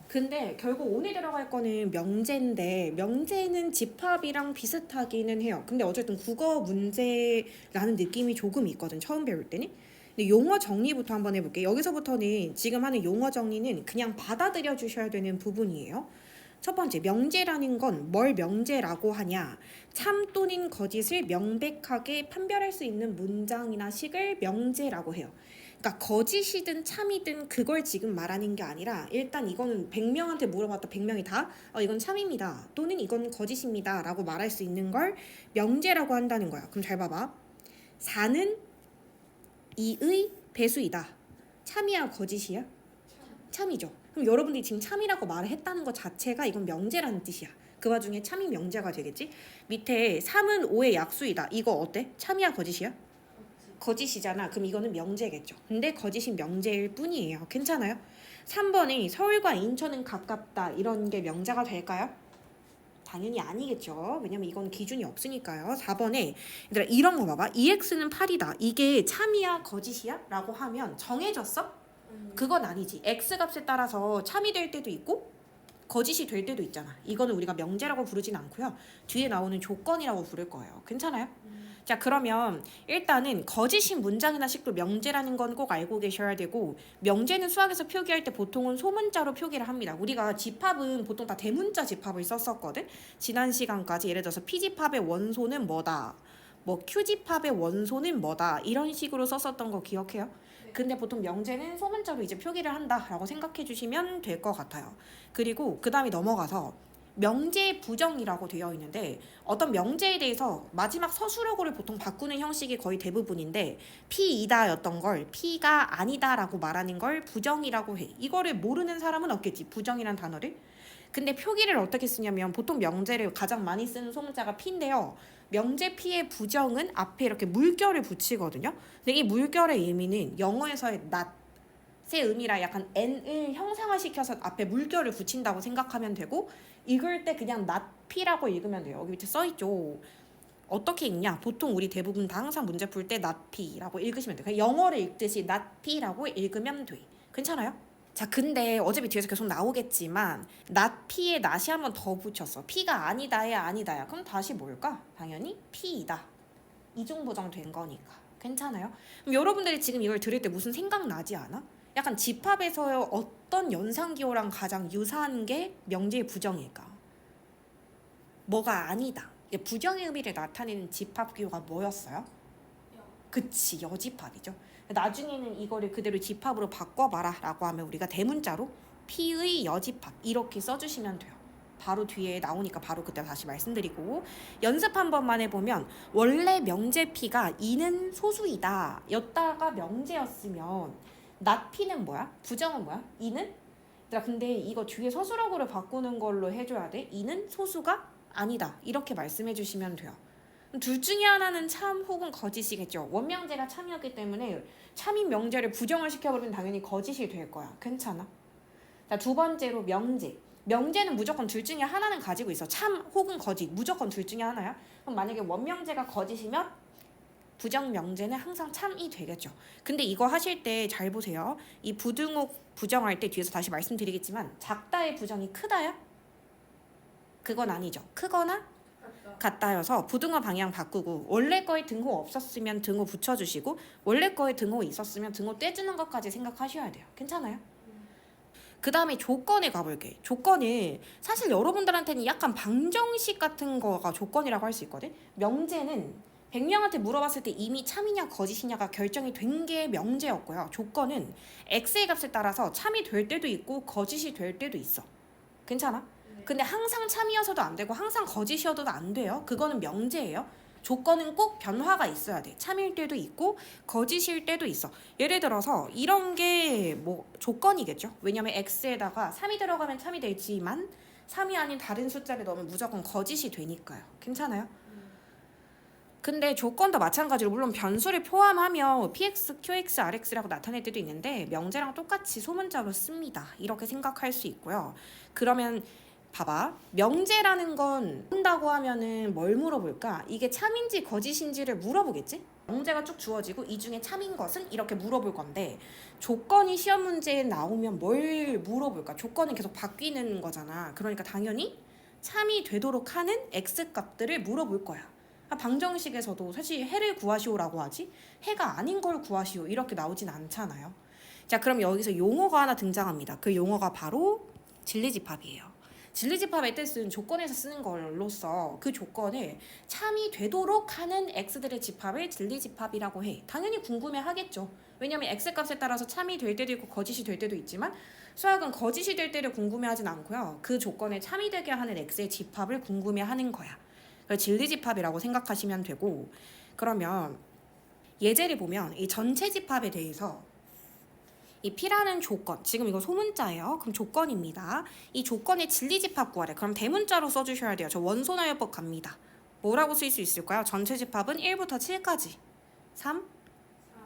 근데 결국 오늘 들어갈 거는 명제인데 명제는 집합이랑 비슷하기는 해요. 근데 어쨌든 국어 문제라는 느낌이 조금 있거든 처음 배울 때는. 근데 용어 정리부터 한번 해볼게요. 여기서부터는 지금 하는 용어 정리는 그냥 받아들여 주셔야 되는 부분이에요. 첫 번째, 명제라는 건 뭘 명제라고 하냐? 참 또는 거짓을 명백하게 판별할 수 있는 문장이나 식을 명제라고 해요. 그러니까 거짓이든 참이든 그걸 지금 말하는 게 아니라 일단 이거는 100명한테 물어봤다 100명이 다 이건 참입니다 또는 이건 거짓입니다 라고 말할 수 있는 걸 명제라고 한다는 거야. 그럼 잘 봐봐. 4는 2의 배수이다. 참이야 거짓이야? 참이죠. 그럼 여러분들이 지금 참이라고 말을 했다는 것 자체가 이건 명제라는 뜻이야. 그 와중에 참이 명제가 되겠지? 밑에 3은 5의 약수이다. 이거 어때? 참이야 거짓이야? 거짓이잖아. 그럼 이거는 명제겠죠. 근데 거짓이 명제일 뿐이에요. 괜찮아요? 3번이 서울과 인천은 가깝다. 이런 게 명제가 될까요? 당연히 아니겠죠. 왜냐면 이건 기준이 없으니까요. 4번에 얘들아 이런 거 봐봐. EX는 8이다. 이게 참이야 거짓이야? 라고 하면 정해졌어? 그건 아니지. X값에 따라서 참이 될 때도 있고 거짓이 될 때도 있잖아. 이거는 우리가 명제라고 부르진 않고요. 뒤에 나오는 조건이라고 부를 거예요. 괜찮아요? 자, 그러면 일단은 거짓인 문장이나 식도 명제라는 건 꼭 알고 계셔야 되고, 명제는 수학에서 표기할 때 보통은 소문자로 표기를 합니다. 우리가 집합은 보통 다 대문자 집합을 썼었거든. 지난 시간까지 예를 들어서 P집합의 원소는 뭐다, 뭐 Q집합의 원소는 뭐다, 이런 식으로 썼었던 거 기억해요? 근데 보통 명제는 소문자로 이제 표기를 한다라고 생각해 주시면 될 것 같아요. 그리고 그 다음에 넘어가서 명제 부정이라고 되어 있는데 어떤 명제에 대해서 마지막 서술어구를 보통 바꾸는 형식이 거의 대부분인데 P이다였던 걸 P가 아니다라고 말하는 걸 부정이라고 해. 이거를 모르는 사람은 없겠지. 부정이란 단어를. 근데 표기를 어떻게 쓰냐면 보통 명제를 가장 많이 쓰는 소문자가 P인데요. 명제 P의 부정은 앞에 이렇게 물결을 붙이거든요. 근데 이 물결의 의미는 영어에서의 not의 의미라 약간 n을 형상화시켜서 앞에 물결을 붙인다고 생각하면 되고 읽을 때 그냥 not P라고 읽으면 돼요. 여기 밑에 써있죠. 어떻게 읽냐? 보통 우리 대부분 다 항상 문제 풀 때 not P라고 읽으시면 돼요. 그냥 영어를 읽듯이 not P라고 읽으면 돼. 괜찮아요? 자, 근데 어차피 뒤에서 계속 나오겠지만 not P에 not이 한 번 더 붙였어. P가 아니다야 아니다야. 그럼 다시 뭘까? 당연히 P이다. 이중보정 된 거니까. 괜찮아요? 그럼 여러분들이 지금 이걸 들을 때 무슨 생각 나지 않아? 약간 집합에서 어떤 연상기호랑 가장 유사한 게 명제의 부정일까? 뭐가 아니다. 부정의 의미를 나타내는 집합기호가 뭐였어요? 그치, 여집합이죠. 나중에는 이거를 그대로 집합으로 바꿔봐라 라고 하면 우리가 대문자로 P의 여집합 이렇게 써주시면 돼요. 바로 뒤에 나오니까 바로 그때 다시 말씀드리고 연습 한 번만 해보면 원래 명제 P가 이는 소수이다 였다가 명제였으면 not P는 뭐야? 부정은 뭐야? 이는? 근데 이거 뒤에 서술어구를 바꾸는 걸로 해줘야 돼. 이는 소수가 아니다 이렇게 말씀해 주시면 돼요. 둘 중에 하나는 참 혹은 거짓이겠죠. 원명제가 참이었기 때문에 참인 명제를 부정을 시켜버리면 당연히 거짓이 될 거야. 괜찮아? 자, 두 번째로 명제. 명제는 무조건 둘 중에 하나는 가지고 있어. 참 혹은 거짓. 무조건 둘 중에 하나야. 그럼 만약에 원명제가 거짓이면 부정명제는 항상 참이 되겠죠. 근데 이거 하실 때 잘 보세요. 이 부등호 부정할 때 뒤에서 다시 말씀드리겠지만 작다의 부정이 크다야? 그건 아니죠. 크거나 같다여서 부등호 방향 바꾸고 원래 거에 등호 없었으면 등호 붙여주시고 원래 거에 등호 있었으면 등호 떼주는 것까지 생각하셔야 돼요. 괜찮아요? 그 다음에 조건에 가볼게. 조건은 사실 여러분들한테는 약간 방정식 같은 거가 조건이라고 할 수 있거든. 명제는 100명한테 물어봤을 때 이미 참이냐 거짓이냐가 결정이 된 게 명제였고요. 조건은 x의 값에 따라서 참이 될 때도 있고 거짓이 될 때도 있어. 괜찮아? 근데 항상 참이어서도 안 되고 항상 거짓이어도 안 돼요. 그거는 명제예요. 조건은 꼭 변화가 있어야 돼. 참일 때도 있고 거짓일 때도 있어. 예를 들어서 이런 게 뭐 조건이겠죠. 왜냐면 x에다가 3이 들어가면 참이 되지만 3이 아닌 다른 숫자를 넣으면 무조건 거짓이 되니까요. 괜찮아요? 근데 조건도 마찬가지로 물론 변수를 포함하면 px, qx, rx라고 나타낼 때도 있는데 명제랑 똑같이 소문자로 씁니다. 이렇게 생각할 수 있고요. 그러면 봐봐. 명제라는 건 한다고 하면은 뭘 물어볼까? 이게 참인지 거짓인지를 물어보겠지? 명제가 쭉 주어지고 이 중에 참인 것은 이렇게 물어볼 건데 조건이 시험 문제에 나오면 뭘 물어볼까? 조건이 계속 바뀌는 거잖아. 그러니까 당연히 참이 되도록 하는 x 값들을 물어볼 거야. 방정식에서도 사실 해를 구하시오라고 하지 해가 아닌 걸 구하시오 이렇게 나오진 않잖아요. 자, 그럼 여기서 용어가 하나 등장합니다. 그 용어가 바로 진리집합이에요. 진리집합의 뜻은 조건에서 쓰는 걸로써 그 조건을 참이 되도록 하는 x들의 집합을 진리집합이라고 해. 당연히 궁금해하겠죠. 왜냐면 x 값에 따라서 참이 될 때도 있고 거짓이 될 때도 있지만 수학은 거짓이 될 때를 궁금해하진 않고요. 그 조건에 참이 되게 하는 x의 집합을 궁금해하는 거야. 진리집합이라고 생각하시면 되고, 그러면 예제를 보면 이 전체 집합에 대해서 이 P라는 조건, 지금 이거 소문자예요. 그럼 조건입니다. 이 조건의 진리집합 구하래. 그럼 대문자로 써주셔야 돼요. 저 원소나열법 갑니다. 뭐라고 쓸 수 있을까요? 전체 집합은 1부터 7까지 3,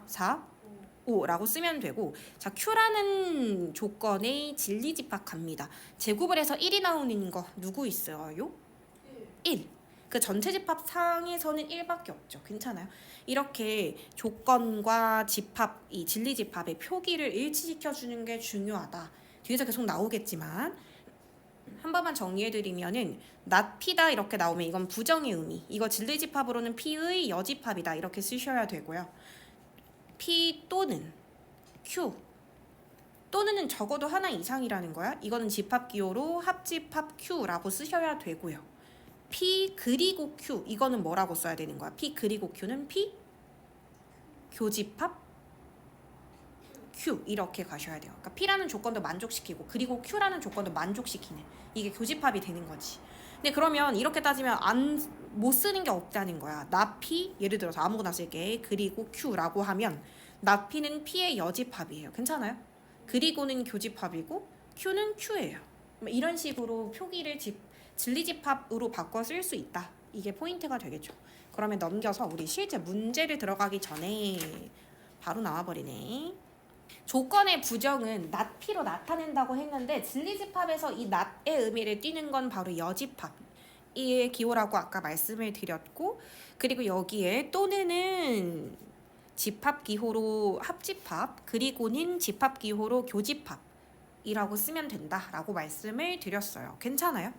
4, 5라고 쓰면 되고, 자, Q라는 조건의 진리집합 갑니다. 제곱을 해서 1이 나오는 거 누구 있어요? 1. 그 전체 집합 상에서는 1밖에 없죠. 괜찮아요? 이렇게 조건과 집합, 이 진리집합의 표기를 일치시켜주는 게 중요하다. 뒤에서 계속 나오겠지만 한 번만 정리해드리면은 not P다 이렇게 나오면 이건 부정의 의미. 이거 진리집합으로는 P의 여집합이다 이렇게 쓰셔야 되고요. P 또는 Q 또는은 적어도 하나 이상이라는 거야. 이거는 집합기호로 합집합 Q라고 쓰셔야 되고요. P 그리고 Q 이거는 뭐라고 써야 되는 거야? P 그리고 Q는 P 교집합 Q 이렇게 가셔야 돼요. 그러니까 P라는 조건도 만족시키고 그리고 Q라는 조건도 만족시키는 이게 교집합이 되는 거지. 근데 그러면 이렇게 따지면 못 쓰는 게 없다는 거야. 나 P 예를 들어서 아무거나 쓸게. 그리고 Q라고 하면 나 P는 P의 여집합이에요. 괜찮아요? 그리고는 교집합이고 Q는 Q예요. 이런 식으로 표기를 진리집합으로 바꿔 쓸 수 있다. 이게 포인트가 되겠죠. 그러면 넘겨서 우리 실제 문제를 들어가기 전에 바로 나와버리네. 조건의 부정은 not P로 나타낸다고 했는데 진리집합에서 이 not의 의미를 띠는 건 바로 여집합의 기호라고 아까 말씀을 드렸고, 그리고 여기에 또는은 집합기호로 합집합, 그리고는 집합기호로 교집합이라고 쓰면 된다라고 말씀을 드렸어요. 괜찮아요?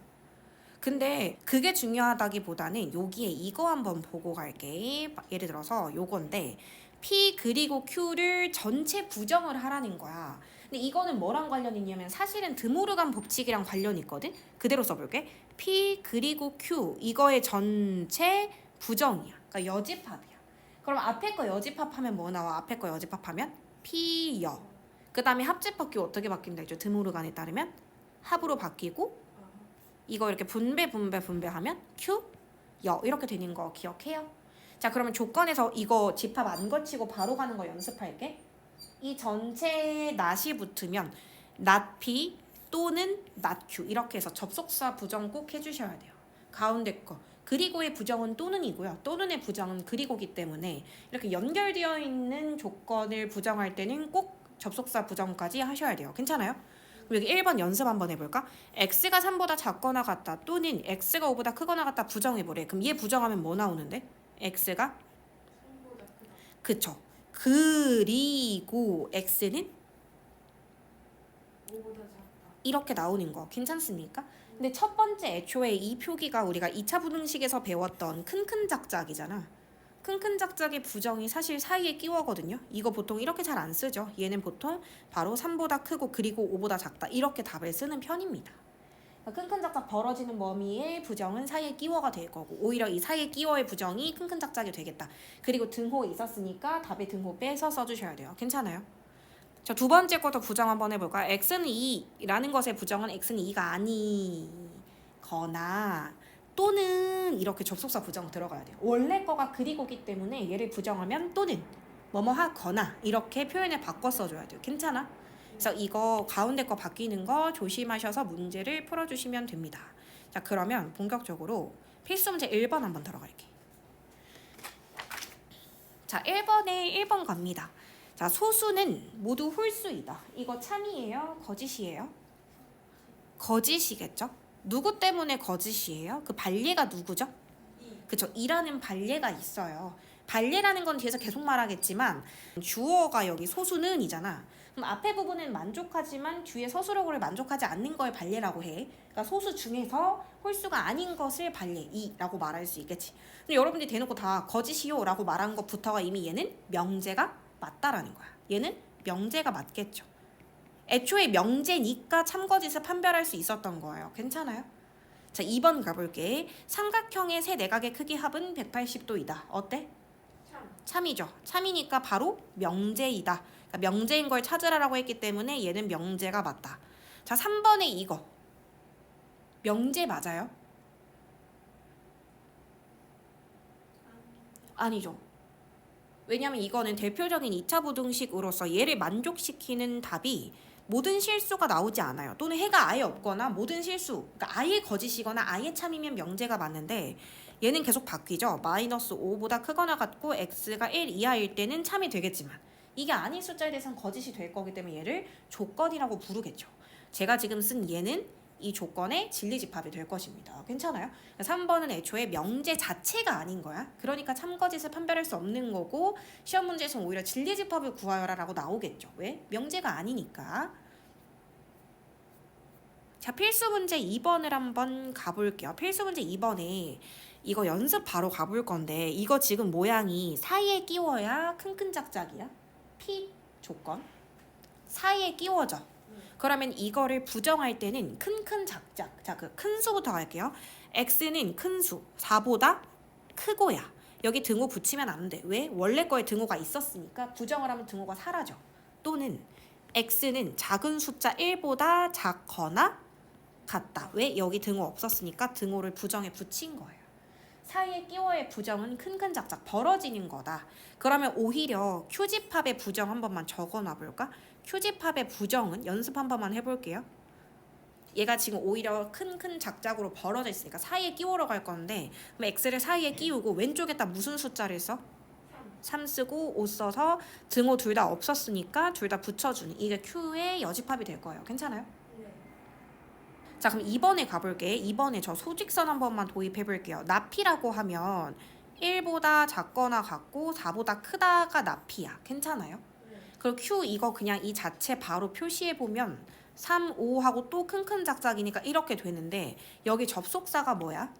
근데 그게 중요하다기보다는 여기에 이거 한번 보고 갈게. 예를 들어서 요건데 P 그리고 Q를 전체 부정을 하라는 거야. 근데 이거는 뭐랑 관련이 있냐면 사실은 드모르간 법칙이랑 관련이 있거든. 그대로 써볼게. P 그리고 Q 이거의 전체 부정이야. 그러니까 여집합이야. 그럼 앞에 거 여집합하면 뭐 나와? 앞에 거 여집합하면 P여. 그 다음에 합집합 Q 어떻게 바뀐다 했죠? 드모르간에 따르면 합으로 바뀌고 이거 이렇게 분배하면 Q, 여 이렇게 되는 거 기억해요? 자, 그러면 조건에서 이거 집합 안 거치고 바로 가는 거 연습할게. 이 전체에 not이 붙으면 not P 또는 not Q 이렇게 해서 접속사 부정 꼭 해주셔야 돼요. 가운데 거. 그리고의 부정은 또는이고요. 또는의 부정은 그리고기 때문에 이렇게 연결되어 있는 조건을 부정할 때는 꼭 접속사 부정까지 하셔야 돼요. 괜찮아요? 그럼 여기 1번 연습 한번 해볼까? x가 3보다 작거나 같다 또는 x가 5보다 크거나 같다 부정해보래. 그럼 얘 부정하면 뭐 나오는데? x가? 그쵸. 그리고 x는? 이렇게 나오는 거 괜찮습니까? 근데 첫 번째 애초에 이 표기가 우리가 2차 부등식에서 배웠던 큰큰 작작이잖아. 큰큰 작작의 부정이 사실 사이에 끼워거든요. 이거 보통 이렇게 잘 안 쓰죠. 얘는 보통 바로 3보다 크고 그리고 5보다 작다 이렇게 답을 쓰는 편입니다. 큰큰 작작 벌어지는 범위의 부정은 사이에 끼워가 될 거고 오히려 이 사이에 끼워의 부정이 큰큰 작작이 되겠다. 그리고 등호 있었으니까 답에 등호 빼서 써주셔야 돼요. 괜찮아요? 자, 두 번째 것도 부정 한번 해볼까요? x는 2라는 것의 부정은 x는 2가 아니거나 또는 이렇게 접속사 부정 들어가야 돼요. 원래 거가 그리고기 때문에 얘를 부정하면 또는 뭐뭐 하거나 이렇게 표현을 바꿔 써줘야 돼요. 괜찮아? 그래서 이거 가운데 거 바뀌는 거 조심하셔서 문제를 풀어주시면 됩니다. 자, 그러면 본격적으로 필수 문제 1번 한번 들어갈게. 자, 1번 갑니다. 자, 소수는 모두 홀수이다. 이거 참이에요? 거짓이에요? 거짓이겠죠? 누구 때문에 거짓이에요? 그 반례가 누구죠? 그쵸? 2라는 반례가 있어요. 발예라는 건 뒤에서 계속 말하겠지만 주어가 여기 소수는 이잖아. 그럼 앞에 부분은 만족하지만 뒤에 서술어를 만족하지 않는 걸 발예라고 해. 그러니까 소수 중에서 홀수가 아닌 것을 발예 이라고 말할 수 있겠지. 근데 여러분들이 대놓고 다 거짓이요 라고 말한 것부터가 이미 얘는 명제가 맞다라는 거야. 얘는 명제가 맞겠죠. 애초에 명제니까 참거짓을 판별할 수 있었던 거예요. 괜찮아요? 자, 2번 가볼게. 삼각형의 세 내각의 크기 합은 180도이다. 어때? 참이죠. 참이니까 바로 명제이다. 그러니까 명제인 걸 찾으라고 했기 때문에 얘는 명제가 맞다. 자, 3번에 이거. 명제 맞아요? 아니죠. 왜냐면 이거는 대표적인 2차 부등식으로서 얘를 만족시키는 답이 모든 실수가 나오지 않아요. 또는 해가 아예 없거나 모든 실수, 그러니까 아예 거짓이거나 아예 참이면 명제가 맞는데 얘는 계속 바뀌죠. 마이너스 5보다 크거나 같고 x가 1 이하일 때는 참이 되겠지만 이게 아닌 숫자에 대해서는 거짓이 될 거기 때문에 얘를 조건이라고 부르겠죠. 제가 지금 쓴 얘는 이 조건의 진리집합이 될 것입니다. 괜찮아요? 3번은 애초에 명제 자체가 아닌 거야. 그러니까 참거짓을 판별할 수 없는 거고 시험 문제에서는 오히려 진리집합을 구하여라 라고 나오겠죠. 왜? 명제가 아니니까. 자, 필수 문제 2번을 한번 가볼게요. 필수 문제 2번에 이거 연습 바로 가볼 건데 이거 지금 모양이 사이에 끼워야 큰큰작작이야. P 조건. 사이에 끼워져. 그러면 이거를 부정할 때는 큰큰 작작. 자, 그 큰 수부터 갈게요. x는 큰 수, 4보다 크고야. 여기 등호 붙이면 안 돼. 왜? 원래 거에 등호가 있었으니까 부정을 하면 등호가 사라져. 또는 x는 작은 숫자 1보다 작거나 같다. 왜? 여기 등호 없었으니까 등호를 부정에 붙인 거예요. 사이에 끼워의 부정은 큰큰 작작 벌어지는 거다. 그러면 오히려 큐집합의 부정 한 번만 적어놔 볼까? 큐집합의 부정은 연습 한 번만 해볼게요. 얘가 지금 오히려 큰큰 작작으로 벌어져 있으니까 사이에 끼우러 갈 건데 그럼 x를 사이에 끼우고 왼쪽에다 무슨 숫자를 써? 3 쓰고 5 써서 등호 둘 다 없었으니까 둘 다 붙여주는 이게 Q의 여집합이 될 거예요. 괜찮아요? 자, 그럼 2번에 가볼게. 2번에 저 소직선 한 번만 도입해볼게요. 나피라고 하면 1보다 작거나 같고 4보다 크다가 나피야. 괜찮아요? 그리고 Q 이거 그냥 이 자체 바로 표시해보면 3, 5하고 또 큰큰작작이니까 이렇게 되는데 여기 접속사가 뭐야?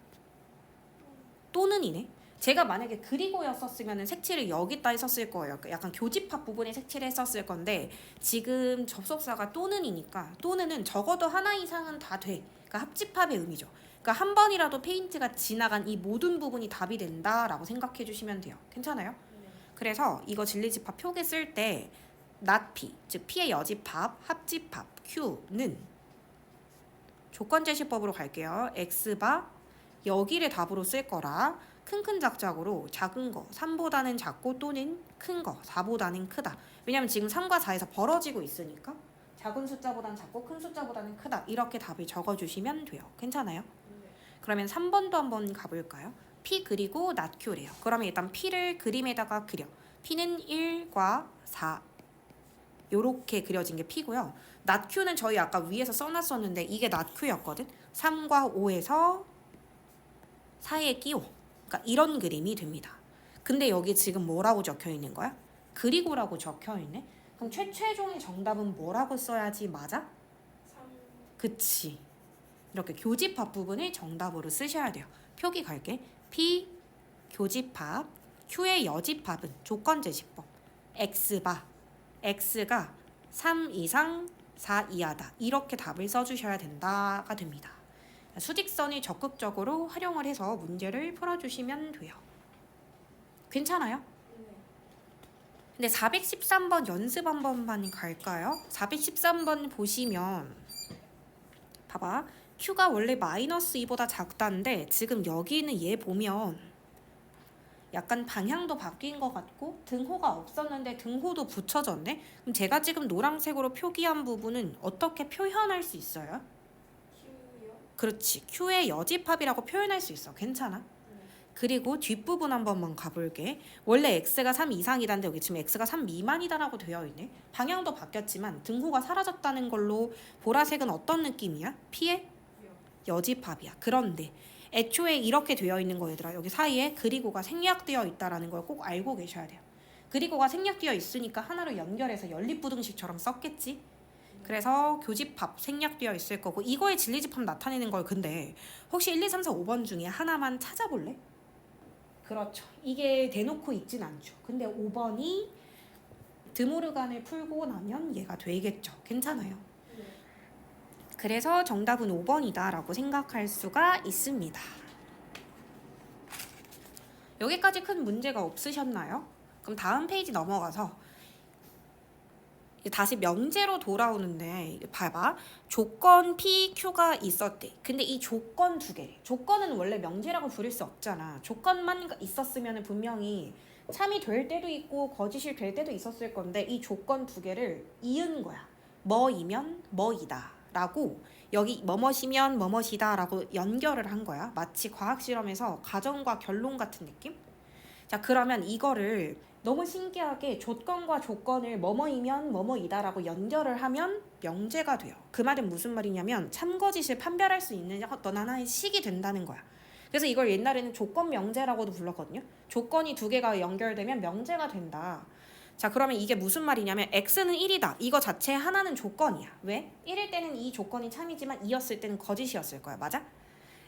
또는이네. 제가 만약에 그리고였었으면 색칠을 여기다 했었을 거예요. 약간 교집합 부분에 색칠을 했었을 건데 지금 접속사가 또는이니까 또는은 적어도 하나 이상은 다 돼. 그러니까 합집합의 의미죠. 그러니까 한 번이라도 페인트가 지나간 이 모든 부분이 답이 된다라고 생각해 주시면 돼요. 괜찮아요? 그래서 이거 진리집합 표기 쓸 때 not P, 즉 P의 여집합, 합집합, Q는 조건제시법으로 갈게요. X바 여기를 답으로 쓸 거라 큰큰작작으로 작은 거 3보다는 작고 또는 큰 거 4보다는 크다. 왜냐면 지금 3과 4에서 벌어지고 있으니까 작은 숫자보다는 작고 큰 숫자보다는 크다. 이렇게 답을 적어주시면 돼요. 괜찮아요? 그러면 3번도 한번 가볼까요? P 그리고 not Q래요. 그러면 일단 P를 그림에다가 그려. P는 1과 4 요렇게 그려진 게 P고요. not Q는 저희 아까 위에서 써놨었는데 이게 not Q였거든. 3과 5에서 4에 끼워. 그러니까 이런 그림이 됩니다. 근데 여기 지금 뭐라고 적혀 있는 거야? 그리고라고 적혀 있네. 그럼 최종의 정답은 뭐라고 써야지 맞아? 3. 그치. 이렇게 교집합 부분을 정답으로 쓰셔야 돼요. 표기 갈게. P 교집합, Q의 여집합은 조건제시법. X바, X가 3 이상 4 이하다. 이렇게 답을 써주셔야 된다가 됩니다. 수직선을 적극적으로 활용을 해서 문제를 풀어주시면 돼요. 괜찮아요? 근데 413번 연습 한 번만 갈까요? 413번 보시면 봐봐. Q가 원래 마이너스 2보다 작다는데 지금 여기는 얘 보면 약간 방향도 바뀐 것 같고 등호가 없었는데 등호도 붙여졌네? 그럼 제가 지금 노란색으로 표기한 부분은 어떻게 표현할 수 있어요? 그렇지. Q의 여집합이라고 표현할 수 있어. 괜찮아? 그리고 뒷부분 한 번만 가볼게. 원래 X가 3 이상이다는데 여기 지금 X가 3 미만이다라고 되어 있네. 방향도 바뀌었지만 등호가 사라졌다는 걸로 보라색은 어떤 느낌이야? P의 여집합이야. 그런데 애초에 이렇게 되어 있는 거 얘들아. 여기 사이에 그리고가 생략되어 있다라는 걸 꼭 알고 계셔야 돼요. 그리고가 생략되어 있으니까 하나로 연결해서 연립부등식처럼 썼겠지. 그래서 교집합 생략되어 있을 거고 이거의 진리집합 나타내는 걸 근데 혹시 1, 2, 3, 4, 5번 중에 하나만 찾아볼래? 그렇죠. 이게 대놓고 있진 않죠. 근데 5번이 드모르간을 풀고 나면 얘가 되겠죠. 괜찮아요. 그래서 정답은 5번이다 라고 생각할 수가 있습니다. 여기까지 큰 문제가 없으셨나요? 그럼 다음 페이지 넘어가서 다시 명제로 돌아오는데 봐봐. 조건 P, Q가 있었대. 근데 이 조건 두 개. 조건은 원래 명제라고 부를 수 없잖아. 조건만 있었으면 분명히 참이 될 때도 있고 거짓이 될 때도 있었을 건데 이 조건 두 개를 이은 거야. 뭐이면 뭐이다 라고 여기 뭐뭇이면 뭐뭇이다 라고 연결을 한 거야. 마치 과학실험에서 가정과 결론 같은 느낌? 자, 그러면 이거를 너무 신기하게 조건과 조건을 뭐뭐이면 뭐뭐이다라고 연결을 하면 명제가 돼요. 그 말은 무슨 말이냐면 참거짓을 판별할 수 있는 어떤 하나의 식이 된다는 거야. 그래서 이걸 옛날에는 조건 명제라고도 불렀거든요. 조건이 두 개가 연결되면 명제가 된다. 자, 그러면 이게 무슨 말이냐면 x는 1이다. 이거 자체 하나는 조건이야. 왜? 1일 때는 이 조건이 참이지만 2였을 때는 거짓이었을 거야. 맞아?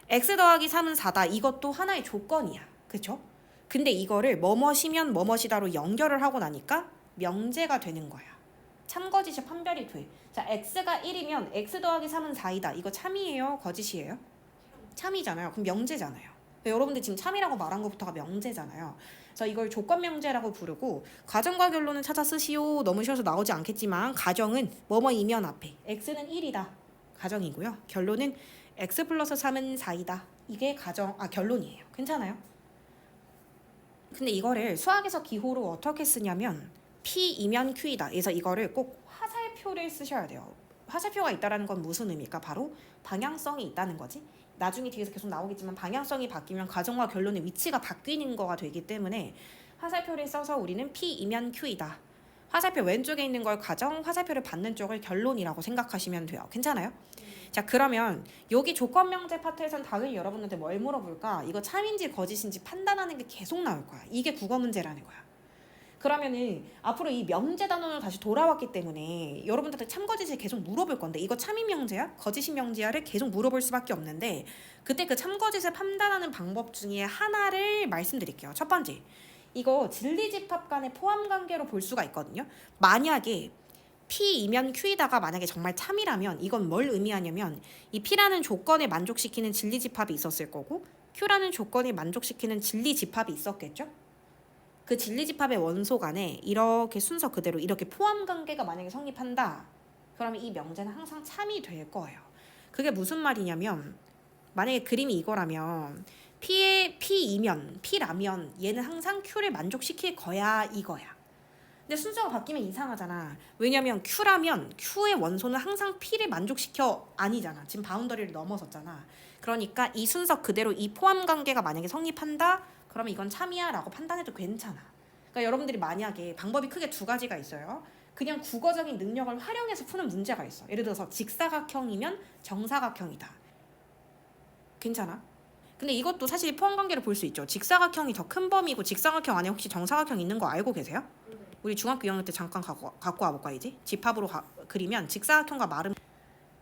x 더하기 3은 4다. 이것도 하나의 조건이야. 그쵸? 근데 이거를 뭐뭇이면 뭐뭇이다로 연결을 하고 나니까 명제가 되는 거야. 참거짓이 판별이 돼. 자, x가 1이면 x 더하기 3은 4이다. 이거 참이에요? 거짓이에요? 참이잖아요. 그럼 명제잖아요. 여러분들 지금 참이라고 말한 것부터가 명제잖아요. 그래서 이걸 조건 명제라고 부르고 가정과 결론은 찾아 쓰시오. 너무 쉬워서 나오지 않겠지만 가정은 뭐뭐이면 앞에 x는 1이다. 가정이고요. 결론은 x 플러스 3은 4이다. 이게 결론이에요. 괜찮아요? 근데 이거를 수학에서 기호로 어떻게 쓰냐면 P이면 Q이다. 그래서 이거를 꼭 화살표를 쓰셔야 돼요. 화살표가 있다는 건 무슨 의미일까? 바로 방향성이 있다는 거지. 나중에 뒤에서 계속 나오겠지만 방향성이 바뀌면 가정과 결론의 위치가 바뀌는 거가 되기 때문에 화살표를 써서 우리는 P이면 Q이다. 화살표 왼쪽에 있는 걸 가정, 화살표를 받는 쪽을 결론이라고 생각하시면 돼요. 괜찮아요? 자, 그러면 여기 조건 명제 파트에선 당연히 여러분한테 뭘 물어볼까? 이거 참인지 거짓인지 판단하는 게 계속 나올 거야. 이게 국어 문제라는 거야. 그러면은 앞으로 이 명제 단원으로 다시 돌아왔기 때문에 여러분들한테 참거짓을 계속 물어볼 건데 이거 참인 명제야? 거짓인 명제야를 계속 물어볼 수밖에 없는데 그때 그 참거짓을 판단하는 방법 중에 하나를 말씀드릴게요. 첫 번째, 이거 진리집합 간의 포함관계로 볼 수가 있거든요. 만약에 P이면 Q이다가 만약에 정말 참이라면 이건 뭘 의미하냐면 이 P라는 조건에 만족시키는 진리집합이 있었을 거고 Q라는 조건에 만족시키는 진리집합이 있었겠죠? 그 진리집합의 원소 간에 이렇게 순서 그대로 이렇게 포함관계가 만약에 성립한다. 그러면 이 명제는 항상 참이 될 거예요. 그게 무슨 말이냐면 만약에 그림이 이거라면 P라면 얘는 항상 Q를 만족시킬 거야 이거야. 근데 순서가 바뀌면 이상하잖아. 왜냐면 Q라면 Q의 원소는 항상 P를 만족시켜 아니잖아. 지금 바운더리를 넘어섰잖아. 그러니까 이 순서 그대로 이 포함관계가 만약에 성립한다. 그러면 이건 참이야 라고 판단해도 괜찮아. 그러니까 여러분들이 만약에 방법이 크게 두 가지가 있어요. 그냥 국어적인 능력을 활용해서 푸는 문제가 있어. 예를 들어서 직사각형이면 정사각형이다. 괜찮아? 근데 이것도 사실 포함관계를 볼 수 있죠. 직사각형이 더 큰 범위고 직사각형 안에 혹시 정사각형 있는 거 알고 계세요? 우리 중학교 2학년 때 잠깐 갖고 와볼까 이제? 집합으로 그리면 직사각형과 마름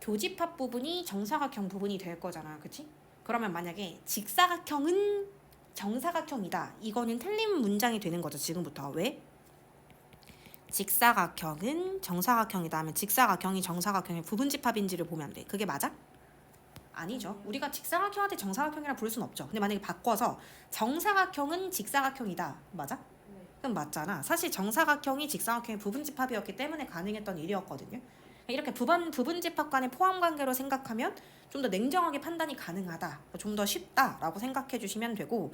교집합 부분이 정사각형 부분이 될 거잖아. 그치? 그러면 만약에 직사각형은 정사각형이다. 이거는 틀린 문장이 되는 거죠. 지금부터. 왜? 직사각형은 정사각형이다 하면 직사각형이 정사각형의 부분집합인지를 보면 돼. 그게 맞아? 아니죠. 우리가 직사각형한테 정사각형이라 부를 수는 없죠. 근데 만약에 바꿔서 정사각형은 직사각형이다. 맞아? 그럼 맞잖아. 사실 정사각형이 직사각형의 부분집합이었기 때문에 가능했던 일이었거든요. 이렇게 부분집합 간의 포함관계로 생각하면 좀 더 냉정하게 판단이 가능하다. 좀 더 쉽다라고 생각해 주시면 되고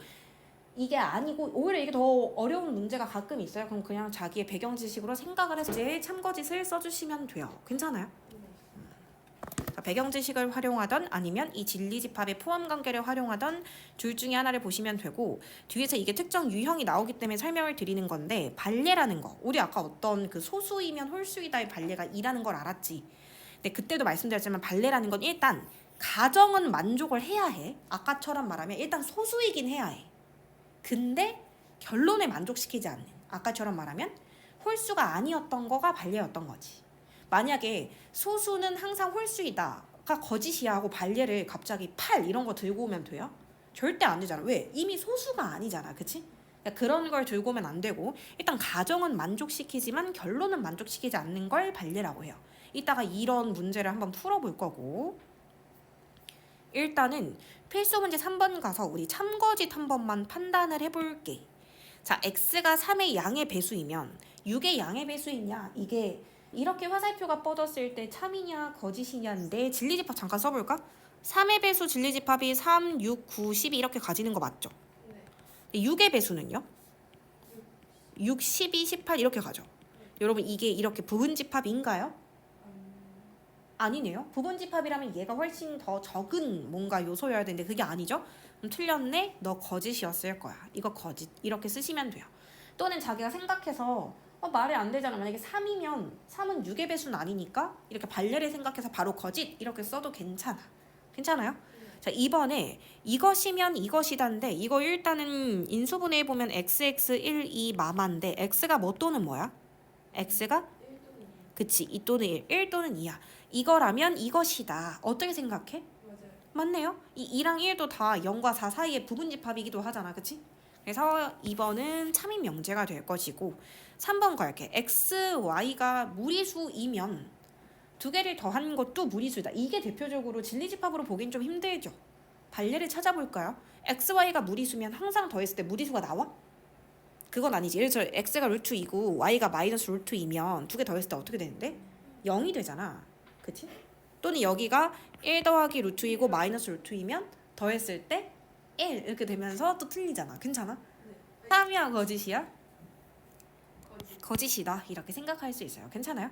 이게 아니고 오히려 이게 더 어려운 문제가 가끔 있어요. 그럼 그냥 자기의 배경 지식으로 생각을 해서 이제 참거짓을 써주시면 돼요. 괜찮아요? 배경 지식을 활용하던 아니면 이 진리집합의 포함관계를 활용하던 둘 중에 하나를 보시면 되고 뒤에서 이게 특정 유형이 나오기 때문에 설명을 드리는 건데 발례라는 거 우리 아까 어떤 그 소수이면 홀수이다의 발례가 이라는 걸 알았지. 근데 그때도 말씀드렸지만 발례라는 건 일단 가정은 만족을 해야 해. 아까처럼 말하면 일단 소수이긴 해야 해. 근데 결론을 만족시키지 않는. 아까처럼 말하면 홀수가 아니었던 거가 반례였던 거지. 만약에 소수는 항상 홀수이다가 거짓이야 하고 반례를 갑자기 8 이런 거 들고 오면 돼요? 절대 안 되잖아. 왜? 이미 소수가 아니잖아. 그치? 그러니까 그런 걸 들고 오면 안 되고 일단 가정은 만족시키지만 결론은 만족시키지 않는 걸 반례라고 해요. 이따가 이런 문제를 한번 풀어볼 거고 일단은 필수 문제 3번 가서 우리 참거짓 한 번만 판단을 해볼게. 자, x가 3의 양의 배수이면 6의 양의 배수이냐? 이게 이렇게 화살표가 뻗었을 때 참이냐 거짓이냐인데 진리집합 잠깐 써볼까? 3의 배수 진리집합이 3, 6, 9, 12 이렇게 가지는 거 맞죠? 네. 6의 배수는요? 6, 12, 18 이렇게 가죠. 여러분 이게 이렇게 부분집합인가요? 아니네요. 부분집합이라면 얘가 훨씬 더 적은 뭔가 요소여야 되는데 그게 아니죠? 그럼 틀렸네? 너 거짓이었을 거야. 이거 거짓. 이렇게 쓰시면 돼요. 또는 자기가 생각해서 말이 안 되잖아. 만약에 3이면 3은 6의 배수는 아니니까 이렇게 반례를 생각해서 바로 거짓 이렇게 써도 괜찮아. 괜찮아요? 자, 이번에 이것이면 이것이다인데 이거 일단은 인수분해해 보면 xx 1, 2 마마인데 x가 뭐 또는 뭐야? x가? 그치. 2 또는 1 또는 2야. 이거라면 이것이다. 어떻게 생각해? 맞아요. 맞네요. 이 2랑 1도 다 0과 4 사이의 부분집합이기도 하잖아. 그치? 그래서 2번은 참인 명제가 될 것이고 3번 갈게. x, y가 무리수이면 두 개를 더한 것도 무리수다. 이게 대표적으로 진리집합으로 보긴 좀 힘들죠. 반례를 찾아볼까요? x, y가 무리수면 항상 더했을 때 무리수가 나와? 그건 아니지. 예를 들어 x가 루트 2고 y가 마이너스 루트 2면 두 개 더했을 때 어떻게 되는데? 0이 되잖아. 그치? 또는 여기가 1 더하기 루트 2고 마이너스 루트 2면 더했을 때 1 이렇게 되면서 또 틀리잖아. 괜찮아? 네. 참이야 거짓이야? 거짓이다. 이렇게 생각할 수 있어요. 괜찮아요?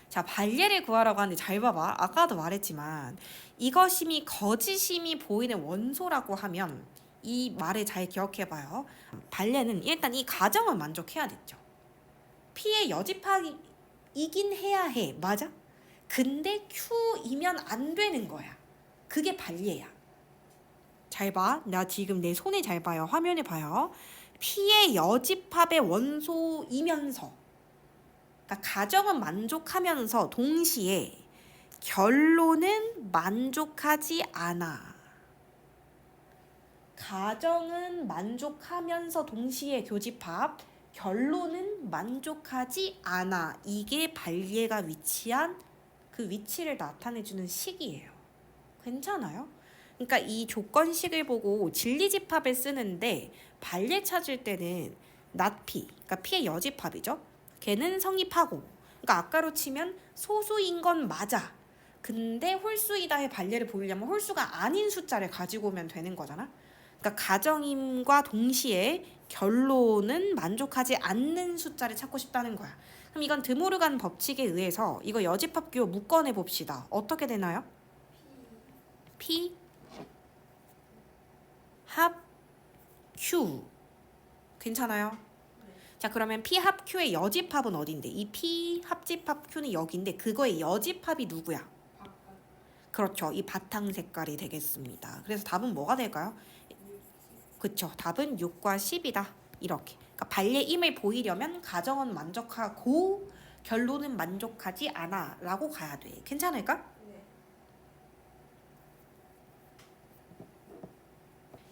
자, 반례를 구하라고 하는데 잘 봐봐. 아까도 말했지만 이것임이 거짓임이 보이는 원소라고 하면 이 말을 잘 기억해봐요. 반례는 일단 이 가정은 만족해야 됐죠. P의 여집합이긴 해야 해. 맞아? 근데 Q이면 안 되는 거야. 그게 반례야. 잘 봐. 나 지금 내 손에 잘 봐요. 화면에 봐요. P의 여집합의 원소이면서 그러니까 가정은 만족하면서 동시에 결론은 만족하지 않아. 가정은 만족하면서 동시에 교집합, 결론은 만족하지 않아. 이게 반례가 위치한 그 위치를 나타내주는 식이에요. 괜찮아요? 그러니까 이 조건식을 보고 진리집합을 쓰는데 반례 찾을 때는 not P, 그러니까 P의 여집합이죠. 걔는 성립하고, 그러니까 아까로 치면 소수인 건 맞아. 근데 홀수이다의 반례를 보이려면 홀수가 아닌 숫자를 가지고 오면 되는 거잖아. 그러니까 가정임과 동시에 결론은 만족하지 않는 숫자를 찾고 싶다는 거야. 그럼 이건 드모르간 법칙에 의해서 이거 여집합규 묶어내 봅시다. 어떻게 되나요? P 합 Q 괜찮아요? 자, 그러면 P 합 Q의 여집합은 어딘데? 이 P 합집합 Q는 여기인데 그거의 여집합이 누구야? 그렇죠. 이 바탕 색깔이 되겠습니다. 그래서 답은 뭐가 될까요? 그쵸. 답은 6과 10이다. 이렇게. 그러니까 반례임을 보이려면 가정은 만족하고 결론은 만족하지 않아 라고 가야 돼. 괜찮을까? 네.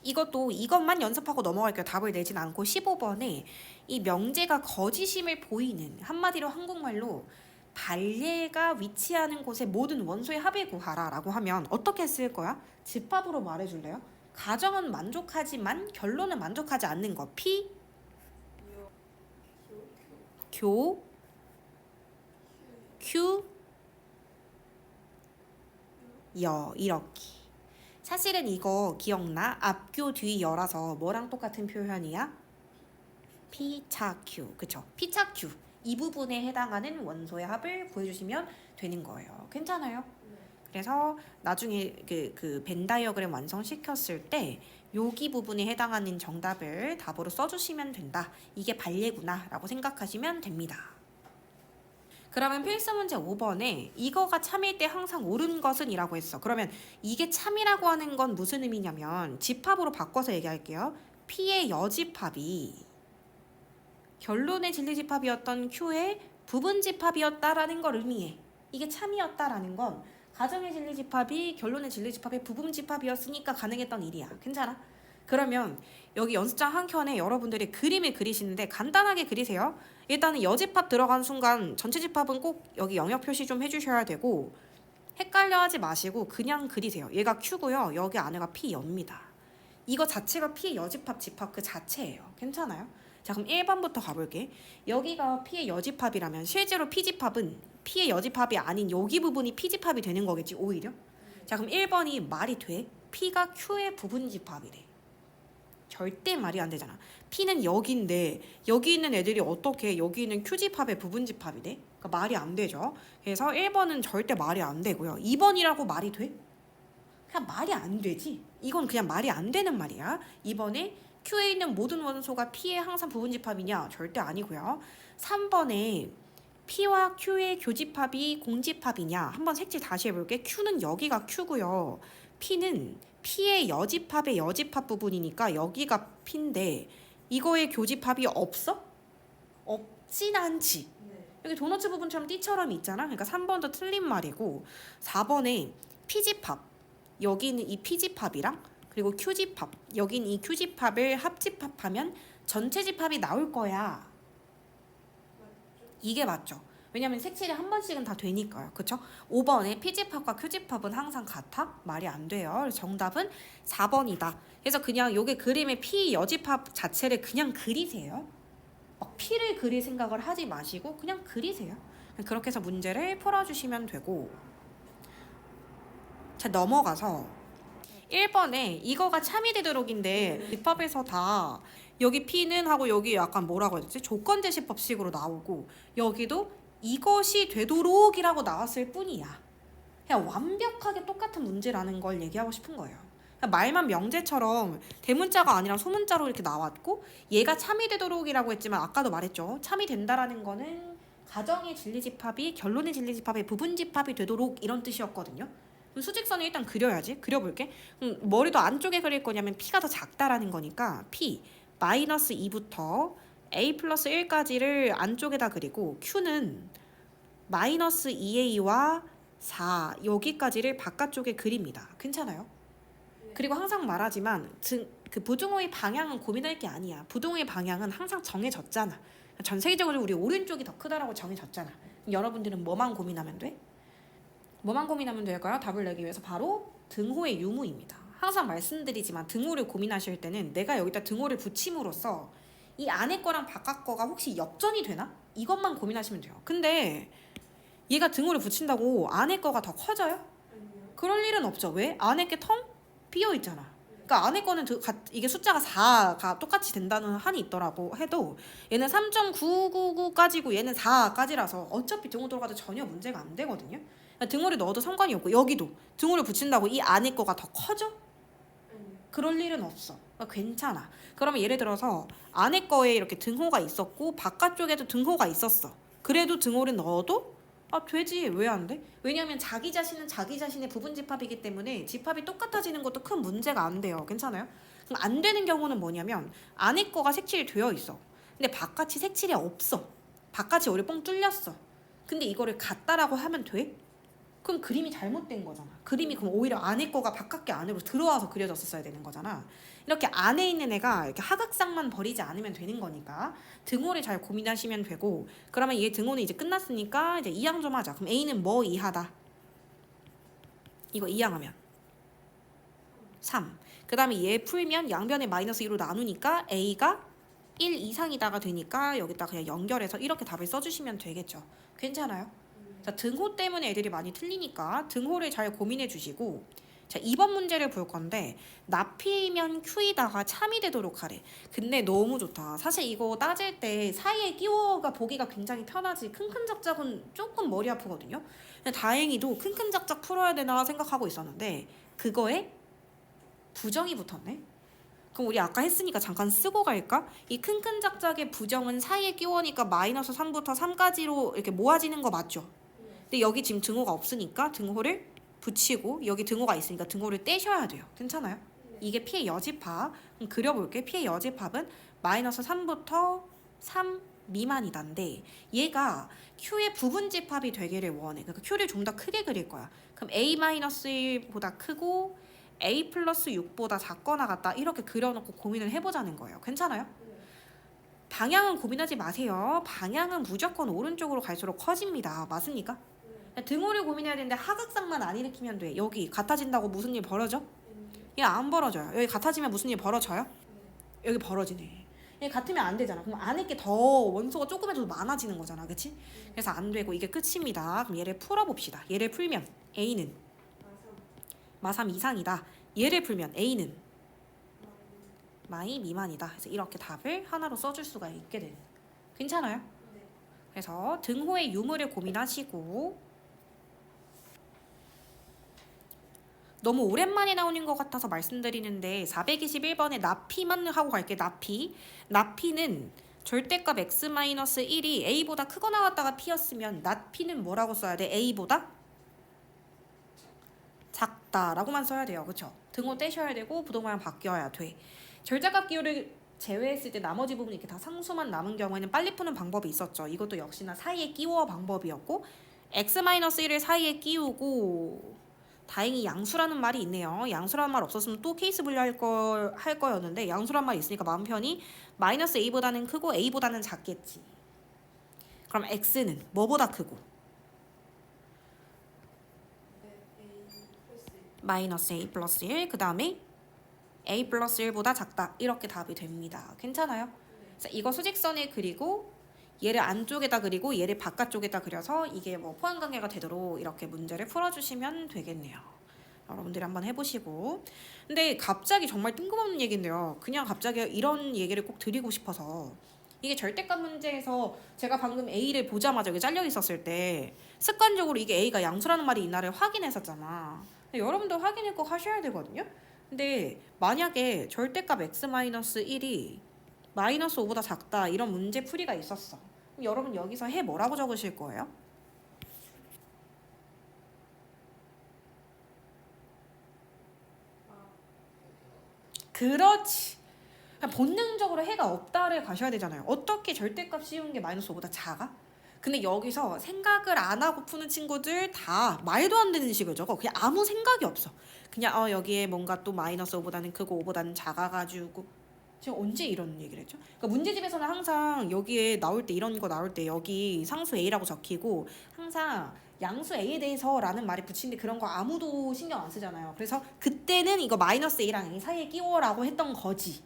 이것도 이것만 연습하고 넘어갈게요. 답을 내진 않고 15번에 이 명제가 거짓임을 보이는 한마디로 한국말로 반례가 위치하는 곳의 모든 원소의 합을 구하라 라고 하면 어떻게 쓸 거야? 집합으로 말해줄래요? 가정은 만족하지만 결론은 만족하지 않는 거. P 교 Q 여 이렇게. 사실은 이거 기억나? 앞교 뒤 여라서 뭐랑 똑같은 표현이야? P차 Q. 그쵸? P차 Q. 이 부분에 해당하는 원소의 합을 구해주시면 되는 거예요. 괜찮아요? 그래서 나중에 그 벤 다이어그램 완성시켰을 때 여기 부분에 해당하는 정답을 답으로 써주시면 된다. 이게 반례구나 라고 생각하시면 됩니다. 그러면 필수 문제 5번에 이거가 참일 때 항상 옳은 것은 이라고 했어. 그러면 이게 참이라고 하는 건 무슨 의미냐면 집합으로 바꿔서 얘기할게요. P의 여집합이 결론의 진리집합이었던 Q의 부분집합이었다라는 걸 의미해. 이게 참이었다라는 건 가정의 진리집합이 결론의 진리집합의 부분집합이었으니까 가능했던 일이야. 괜찮아? 그러면 여기 연습장 한 켠에 여러분들이 그림을 그리시는데 간단하게 그리세요. 일단은 여집합 들어간 순간 전체 집합은 꼭 여기 영역 표시 좀 해주셔야 되고 헷갈려 하지 마시고 그냥 그리세요. 얘가 Q고요. 여기 안에가 P입니다. 이거 자체가 P의 여집합 집합 그 자체예요. 괜찮아요? 자 그럼 1번부터 가볼게. 여기가 P의 여집합이라면 실제로 P집합은 P의 여집합이 아닌 여기 부분이 P집합이 되는 거겠지 오히려? 자 그럼 1번이 말이 돼? P가 Q의 부분집합이래. 절대 말이 안 되잖아. P는 여기인데 여기 있는 애들이 어떻게 여기 있는 Q집합의 부분집합이래? 그러니까 말이 안 되죠. 그래서 1번은 절대 말이 안 되고요. 2번이라고 말이 돼? 그냥 말이 안 되지. 이건 그냥 말이 안 되는 말이야. 2번에 Q에 있는 모든 원소가 P의 항상 부분집합이냐? 절대 아니고요. 3번에 P와 Q의 교집합이 공집합이냐? 한번 색칠 다시 해볼게. Q는 여기가 Q고요. P는 P의 여집합의 여집합 부분이니까 여기가 P인데 이거의 교집합이 없어? 없진 않지. 여기 도너츠 부분처럼 띠처럼 있잖아. 그러니까 3번도 틀린 말이고 4번에 P집합 여기는 이 P집합이랑 그리고 Q집합 여긴 이 Q집합을 합집합하면 전체 집합이 나올 거야. 이게 맞죠? 왜냐면 색칠이 한 번씩은 다 되니까요. 그쵸? 5번에 P집합과 Q집합은 항상 같아? 말이 안 돼요. 그래서 정답은 4번이다. 그래서 그냥 요게 그림의 P 여집합 자체를 그냥 그리세요. 막 P를 그릴 생각을 하지 마시고 그냥 그리세요. 그렇게 해서 문제를 풀어주시면 되고 자 넘어가서 1번에 이거가 참이 되도록인데 집합에서 다 여기 P는 하고 여기 약간 뭐라고 해야 되지? 조건제시법식으로 나오고 여기도 이것이 되도록이라고 나왔을 뿐이야. 그냥 완벽하게 똑같은 문제라는 걸 얘기하고 싶은 거예요. 그냥 말만 명제처럼 대문자가 아니라 소문자로 이렇게 나왔고 얘가 참이 되도록이라고 했지만 아까도 말했죠. 참이 된다라는 거는 가정의 진리집합이 결론의 진리집합의 부분집합이 되도록 이런 뜻이었거든요. 그럼 수직선을 일단 그려야지. 그려볼게. 머리도 안쪽에 그릴 거냐면 P가 더 작다라는 거니까 P 마이너스 2부터 A 플러스 1까지를 안쪽에다 그리고 Q는 마이너스 2A와 4 여기까지를 바깥쪽에 그립니다. 괜찮아요? 그리고 항상 말하지만 그 부등호의 방향은 고민할 게 아니야. 부등호의 방향은 항상 정해졌잖아. 전 세계적으로 우리 오른쪽이 더 크다라고 정해졌잖아. 여러분들은 뭐만 고민하면 돼? 뭐만 고민하면 될까요? 답을 내기 위해서 바로 등호의 유무입니다. 항상 말씀드리지만 등호를 고민하실 때는 내가 여기다 등호를 붙임으로써 이 안에 거랑 바깥 거가 혹시 역전이 되나? 이것만 고민하시면 돼요. 근데 얘가 등호를 붙인다고 안에 거가 더 커져요? 그럴 일은 없죠. 왜? 안에 게 텅 비어 있잖아. 그러니까 안에 거는 이게 숫자가 4가 똑같이 된다는 한이 있더라고 해도 얘는 3.999까지고 얘는 4까지라서 어차피 등호 들어가도 전혀 문제가 안 되거든요. 그러니까 등호를 넣어도 상관이 없고 여기도 등호를 붙인다고 이 안에 거가 더 커져? 그럴 일은 없어. 그러니까 괜찮아. 그러면 예를 들어서 안에 거에 이렇게 등호가 있었고 바깥쪽에도 등호가 있었어. 그래도 등호를 넣어도 되지. 왜 안 돼? 왜냐하면 자기 자신은 자기 자신의 부분 집합이기 때문에 집합이 똑같아지는 것도 큰 문제가 안 돼요. 괜찮아요? 그럼 안 되는 경우는 뭐냐면 안에 거가 색칠이 되어 있어. 근데 바깥이 색칠이 없어. 바깥이 오히려 뻥 뚫렸어. 근데 이거를 같다라고 하면 돼? 그럼 그림이 잘못된 거잖아. 그림이 그럼 오히려 안에 거가 바깥게 안으로 들어와서 그려졌었어야 되는 거잖아. 이렇게 안에 있는 애가 이렇게 하극상만 버리지 않으면 되는 거니까 등호를 잘 고민하시면 되고 그러면 얘 등호는 이제 끝났으니까 이제 이항 좀 하자. 그럼 A는 뭐 이하다? 이거 이항하면 3. 그 다음에 얘 풀면 양변에 마이너스 2로 나누니까 A가 1 이상이다가 되니까 여기다 그냥 연결해서 이렇게 답을 써주시면 되겠죠. 괜찮아요? 자, 등호 때문에 애들이 많이 틀리니까 등호를 잘 고민해 주시고 자 2번 문제를 볼 건데 나피면 Q이다가 참이 되도록 하래. 근데 너무 좋다. 사실 이거 따질 때 사이에 끼워가 보기가 굉장히 편하지 큰큰작작은 조금 머리 아프거든요. 근데 다행히도 큰큰작작 풀어야 되나 생각하고 있었는데 그거에 부정이 붙었네. 그럼 우리 아까 했으니까 잠깐 쓰고 갈까? 이 큰큰 작작의 부정은 사이에 끼워니까 마이너스 3부터 3까지로 이렇게 모아지는 거 맞죠? 근데 여기 지금 등호가 없으니까 등호를 붙이고 여기 등호가 있으니까 등호를 떼셔야 돼요. 괜찮아요? 이게 P의 여집합. 그럼 그려볼게. P의 여집합은 마이너스 3부터 3 미만이단데 얘가 Q의 부분집합이 되기를 원해. 그러니까 Q를 좀 더 크게 그릴 거야. 그럼 A-1보다 크고 A 플러스 6보다 작거나 같다 이렇게 그려놓고 고민을 해보자는 거예요. 괜찮아요? 방향은 고민하지 마세요. 방향은 무조건 오른쪽으로 갈수록 커집니다. 맞습니까? 등호를 고민해야 되는데 하극상만 안 일으키면 돼. 여기 같아진다고 무슨 일 벌어져? 얘 안 벌어져요. 여기 같아지면 무슨 일 벌어져요? 여기 벌어지네. 얘 같으면 안 되잖아. 그럼 안에 게 더 원소가 조금이라도 많아지는 거잖아. 그치? 그래서 안 되고 이게 끝입니다. 그럼 얘를 풀어봅시다. 얘를 풀면 A는 마3 이상이다. 얘를 풀면 A는 마이 미만이다. 그래서 이렇게 답을 하나로 써줄 수가 있게 되는. 괜찮아요? 그래서 등호의 유무를 고민하시고 너무 오랜만에 나오는 것 같아서 말씀드리는데 421번에 나피만 하고 갈게요. 나피는 절대값 x-1이 a보다 크거나 같다가 p였으면 나피는 뭐라고 써야 돼? a보다 작다라고만 써야 돼요. 그쵸? 등호 떼셔야 되고 부동모양 바뀌어야 돼. 절대값 기호를 제외했을 때 나머지 부분이 이렇게 다 상수만 남은 경우에는 빨리 푸는 방법이 있었죠. 이것도 역시나 사이에 끼워 방법이었고 x-1을 사이에 끼우고 다행히 양수라는 말이 있네요. 양수라는 말 없었으면 또 케이스 분류할 할 거였는데 양수라는 말이 있으니까 마음 편히 마이너스 a보다는 크고 a보다는 작겠지. 그럼 x는 뭐보다 크고? 마이너스 a 플러스 1. 그 다음에 a 플러스 1보다 작다. 이렇게 답이 됩니다. 괜찮아요? 그래서 이거 수직선에 그리고 얘를 안쪽에다 그리고 얘를 바깥쪽에다 그려서 이게 뭐 포함관계가 되도록 이렇게 문제를 풀어주시면 되겠네요. 여러분들이 한번 해보시고. 근데 갑자기 정말 뜬금없는 얘기인데요. 그냥 갑자기 이런 얘기를 꼭 드리고 싶어서 이게 절대값 문제에서 제가 방금 A를 보자마자 여기 잘려 있었을 때 습관적으로 이게 A가 양수라는 말이 있나를 확인했었잖아. 여러분도 확인을 꼭 하셔야 되거든요. 근데 만약에 절대값 x-1이 마이너스 5보다 작다 이런 문제 풀이가 있었어. 그럼 여러분 여기서 해 뭐라고 적으실 거예요? 그렇지. 그냥 본능적으로 해가 없다를 가셔야 되잖아요. 어떻게 절대값 씌우는 게 마이너스 5보다 작아? 근데 여기서 생각을 안 하고 푸는 친구들 다 말도 안 되는 식을 적어. 그냥 아무 생각이 없어. 그냥 여기에 뭔가 또 마이너스 5보다는 크고 5보다는 작아가지고 지금 언제 이런 얘기를 했죠? 그러니까 문제집에서는 항상 여기에 나올 때 이런 거 나올 때 여기 상수 A라고 적히고 항상 양수 A에 대해서라는 말이 붙이는데 그런 거 아무도 신경 안 쓰잖아요. 그래서 그때는 이거 마이너스 A랑 A 사이에 끼워라고 했던 거지.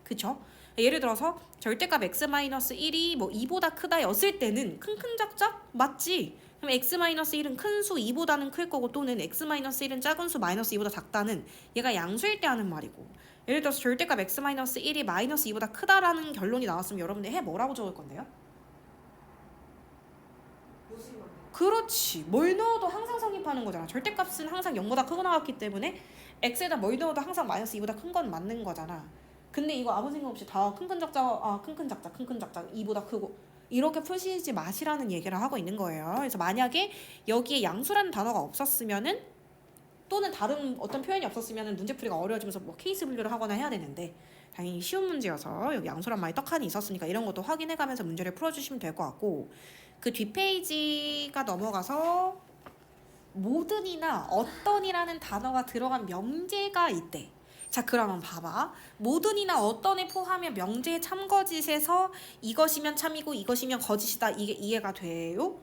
그쵸? 예를 들어서 절대값 x-1이 뭐 2보다 크다 였을 때는 큰큰 작작 맞지? 그럼 x-1은 큰 수 2보다는 클 거고 또는 x-1은 작은 수 마이너스 2보다 작다는 얘가 양수일 때 하는 말이고 예를 들어서 절대값 x-1이 마이너스 2보다 크다라는 결론이 나왔으면 여러분들 해 뭐라고 적을 건데요? 그렇지. 뭘 넣어도 항상 성립하는 거잖아. 절대값은 항상 0보다 크고 나왔기 때문에 x에다 뭘 넣어도 항상 마이너스 2보다 큰 건 맞는 거잖아. 근데 이거 아무 생각 없이 다 큰큰 작작 큰큰 작작 2보다 크고 이렇게 푸시지 마시라는 얘기를 하고 있는 거예요. 그래서 만약에 여기에 양수라는 단어가 없었으면은 또는 다른 어떤 표현이 없었으면은 문제풀이가 어려워지면서 뭐 케이스 분류를 하거나 해야 되는데 당연히 쉬운 문제여서 여기 양수란 말이 떡하니 있었으니까 이런 것도 확인해가면서 문제를 풀어주시면 될 것 같고 그 뒷페이지가 넘어가서 모든이나 어떤이라는 단어가 들어간 명제가 있대. 자 그러면 봐봐. 모든이나 어떤을 포함하면 명제의 참거짓에서 이것이면 참이고 이것이면 거짓이다. 이게 이해가 돼요?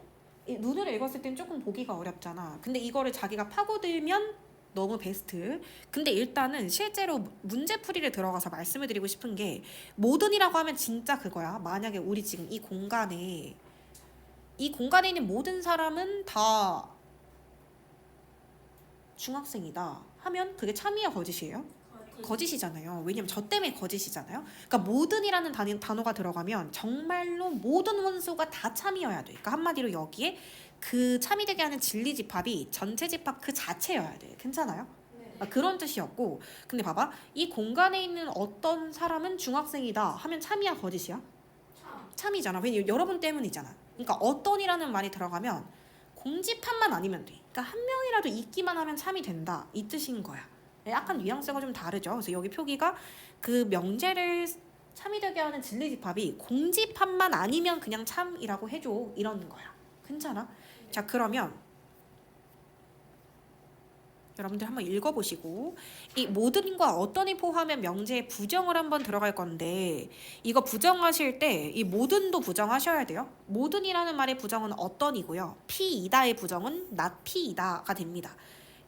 눈으로 읽었을 땐 조금 보기가 어렵잖아. 근데 이거를 자기가 파고들면 너무 베스트. 근데 일단은 실제로 문제풀이를 들어가서 말씀을 드리고 싶은 게 모든이라고 하면 진짜 그거야. 만약에 우리 지금 이 공간에 있는 모든 사람은 다 중학생이다 하면 그게 참이야 거짓이에요? 거짓이잖아요. 왜냐면 저 때문에 거짓이잖아요. 그러니까 모든이라는 단어가 들어가면 정말로 모든 원소가 다 참이어야 돼. 그러니까 한마디로 여기에 그 참이 되게 하는 진리 집합이 전체 집합 그 자체여야 돼. 괜찮아요? 네. 그런 뜻이었고, 근데 봐봐, 이 공간에 있는 어떤 사람은 중학생이다 하면 참이야 거짓이야? 참이잖아. 왜냐면 여러분 때문이잖아. 그러니까 어떤이라는 말이 들어가면 공집합만 아니면 돼. 그러니까 한 명이라도 있기만 하면 참이 된다 이 뜻인 거야. 약간 뉘앙스가 좀 다르죠. 그래서 여기 표기가 그 명제를 참이 되게 하는 진리집합이 공집합만 아니면 그냥 참이라고 해줘 이런 거야. 괜찮아? 자, 그러면 여러분들 한번 읽어보시고 이 모든과 어떤이 포함한 명제의 부정을 한번 들어갈 건데 이거 부정하실 때 이 모든도 부정하셔야 돼요. 모든이라는 말의 부정은 어떤이고요. 피이다의 부정은 not 피이다가 됩니다.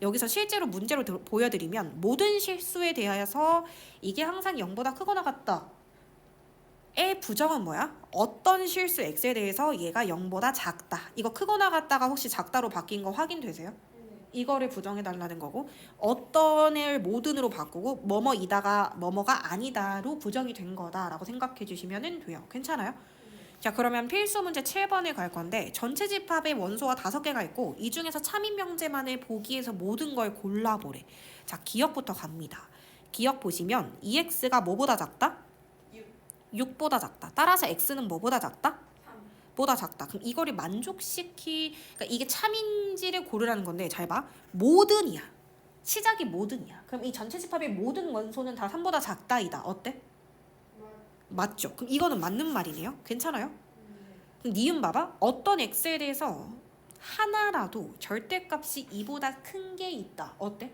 여기서 실제로 문제로 보여드리면 모든 실수에 대하여서 이게 항상 0보다 크거나 같다. 의 부정은 뭐야? 어떤 실수 x에 대해서 얘가 0보다 작다. 이거 크거나 같다가 혹시 작다로 바뀐 거 확인되세요? 이거를 부정해달라는 거고 어떤을 모든으로 바꾸고 뭐뭐이다가 뭐뭐가 아니다로 부정이 된 거다라고 생각해 주시면 돼요. 괜찮아요? 자, 그러면 필수 문제 7번에 갈 건데 전체 집합의 원소가 5개가 있고 이 중에서 참인 명제만을 보기에서 모든 걸 골라보래. 자, 기억부터 갑니다. 기억 보시면 2x가 뭐보다 작다? 6보다 작다. 따라서 x는 뭐보다 작다? 보다 작다. 그럼 이거를 그러니까 이게 참인지를 고르라는 건데 잘 봐. 모든이야. 시작이 모든이야. 그럼 이 전체 집합의 모든 원소는 다 3보다 작다이다. 어때? 맞죠? 그럼 이거는 맞는 말이네요. 괜찮아요? 그럼 니은 봐봐. 어떤 x에 대해서 하나라도 절대값이 2보다 큰 게 있다. 어때?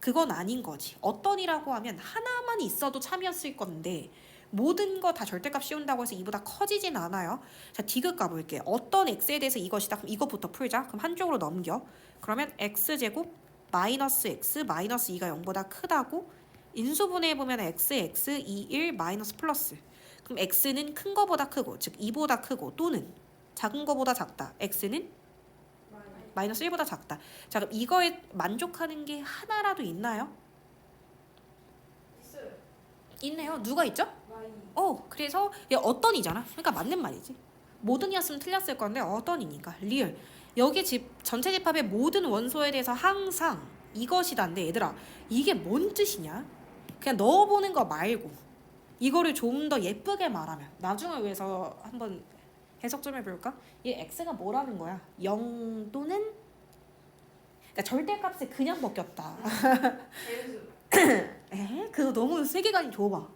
그건 아닌 거지. 어떤이라고 하면 하나만 있어도 참이었을 건데 모든 거 다 절대값 씌운다고 해서 이보다 커지진 않아요. 자, 디귿 가볼게. 어떤 x에 대해서 이것이다. 그럼 이것부터 풀자. 그럼 한쪽으로 넘겨. 그러면 x제곱 마이너스 x 마이너스 2가 0보다 크다고 인수분해해보면 x 2, 1 마이너스 플러스. 그럼 x는 큰 거보다 크고 즉 2보다 크고 또는 작은 거보다 작다. x는 마이너스 1보다 작다. 자, 그럼 이거에 만족하는 게 하나라도 있나요? 있네요. 누가 있죠? 그래서 얘 어떤이잖아. 그러니까 맞는 말이지. 모든이었으면 틀렸을 건데 어떤이니까 리얼. 여기 전체 집합의 모든 원소에 대해서 항상 이것이다인데 얘들아 이게 뭔 뜻이냐? 그냥 넣어보는 거 말고 이거를 좀 더 예쁘게 말하면 나중을 위해서 한번 해석 좀 해볼까? 이 x가 뭐라는 거야? 0 또는 그러니까 절대값에 그냥 먹혔다. 그거 너무 세계관이 좁아.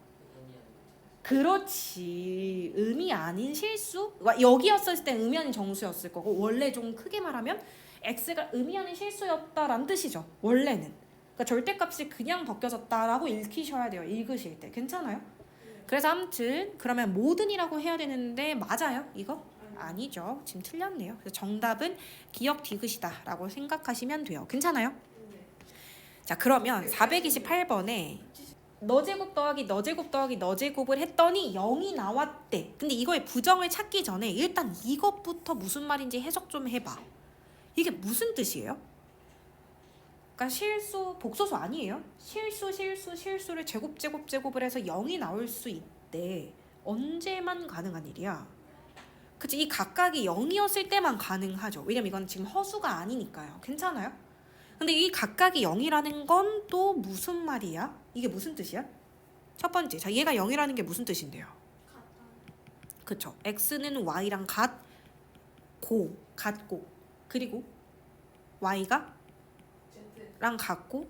그렇지. 의미 아닌 실수? 여기였을 때 의미 아닌 정수였을 거고 원래 좀 크게 말하면 x가 의미 아닌 실수였다라는 뜻이죠. 원래는. 그러니까 절대값이 그냥 벗겨졌다라고 읽히셔야 돼요. 읽으실 때. 괜찮아요? 그래서 아무튼 그러면 모든이라고 해야 되는데 맞아요? 이거? 아니죠. 지금 틀렸네요. 그래서 정답은 기억 디귿이다라고 생각하시면 돼요. 괜찮아요? 자, 그러면 428번에 너 제곱 더하기 너 제곱 더하기 너 제곱을 했더니 0이 나왔대. 근데 이거의 부정을 찾기 전에 일단 이것부터 무슨 말인지 해석 좀 해봐. 이게 무슨 뜻이에요? 그러니까 실수, 복소수 아니에요? 실수를 제곱을 해서 0이 나올 수 있대. 언제만 가능한 일이야? 그치, 이 각각이 0이었을 때만 가능하죠. 왜냐면 이건 지금 허수가 아니니까요. 괜찮아요? 근데 이 각각이 0이라는 건 또 무슨 말이야? 이게 무슨 뜻이야? 첫 번째, 자, 얘가 0이라는 게 무슨 뜻인데요? 그쵸. x는 y랑 같고 그리고 y가 랑 같고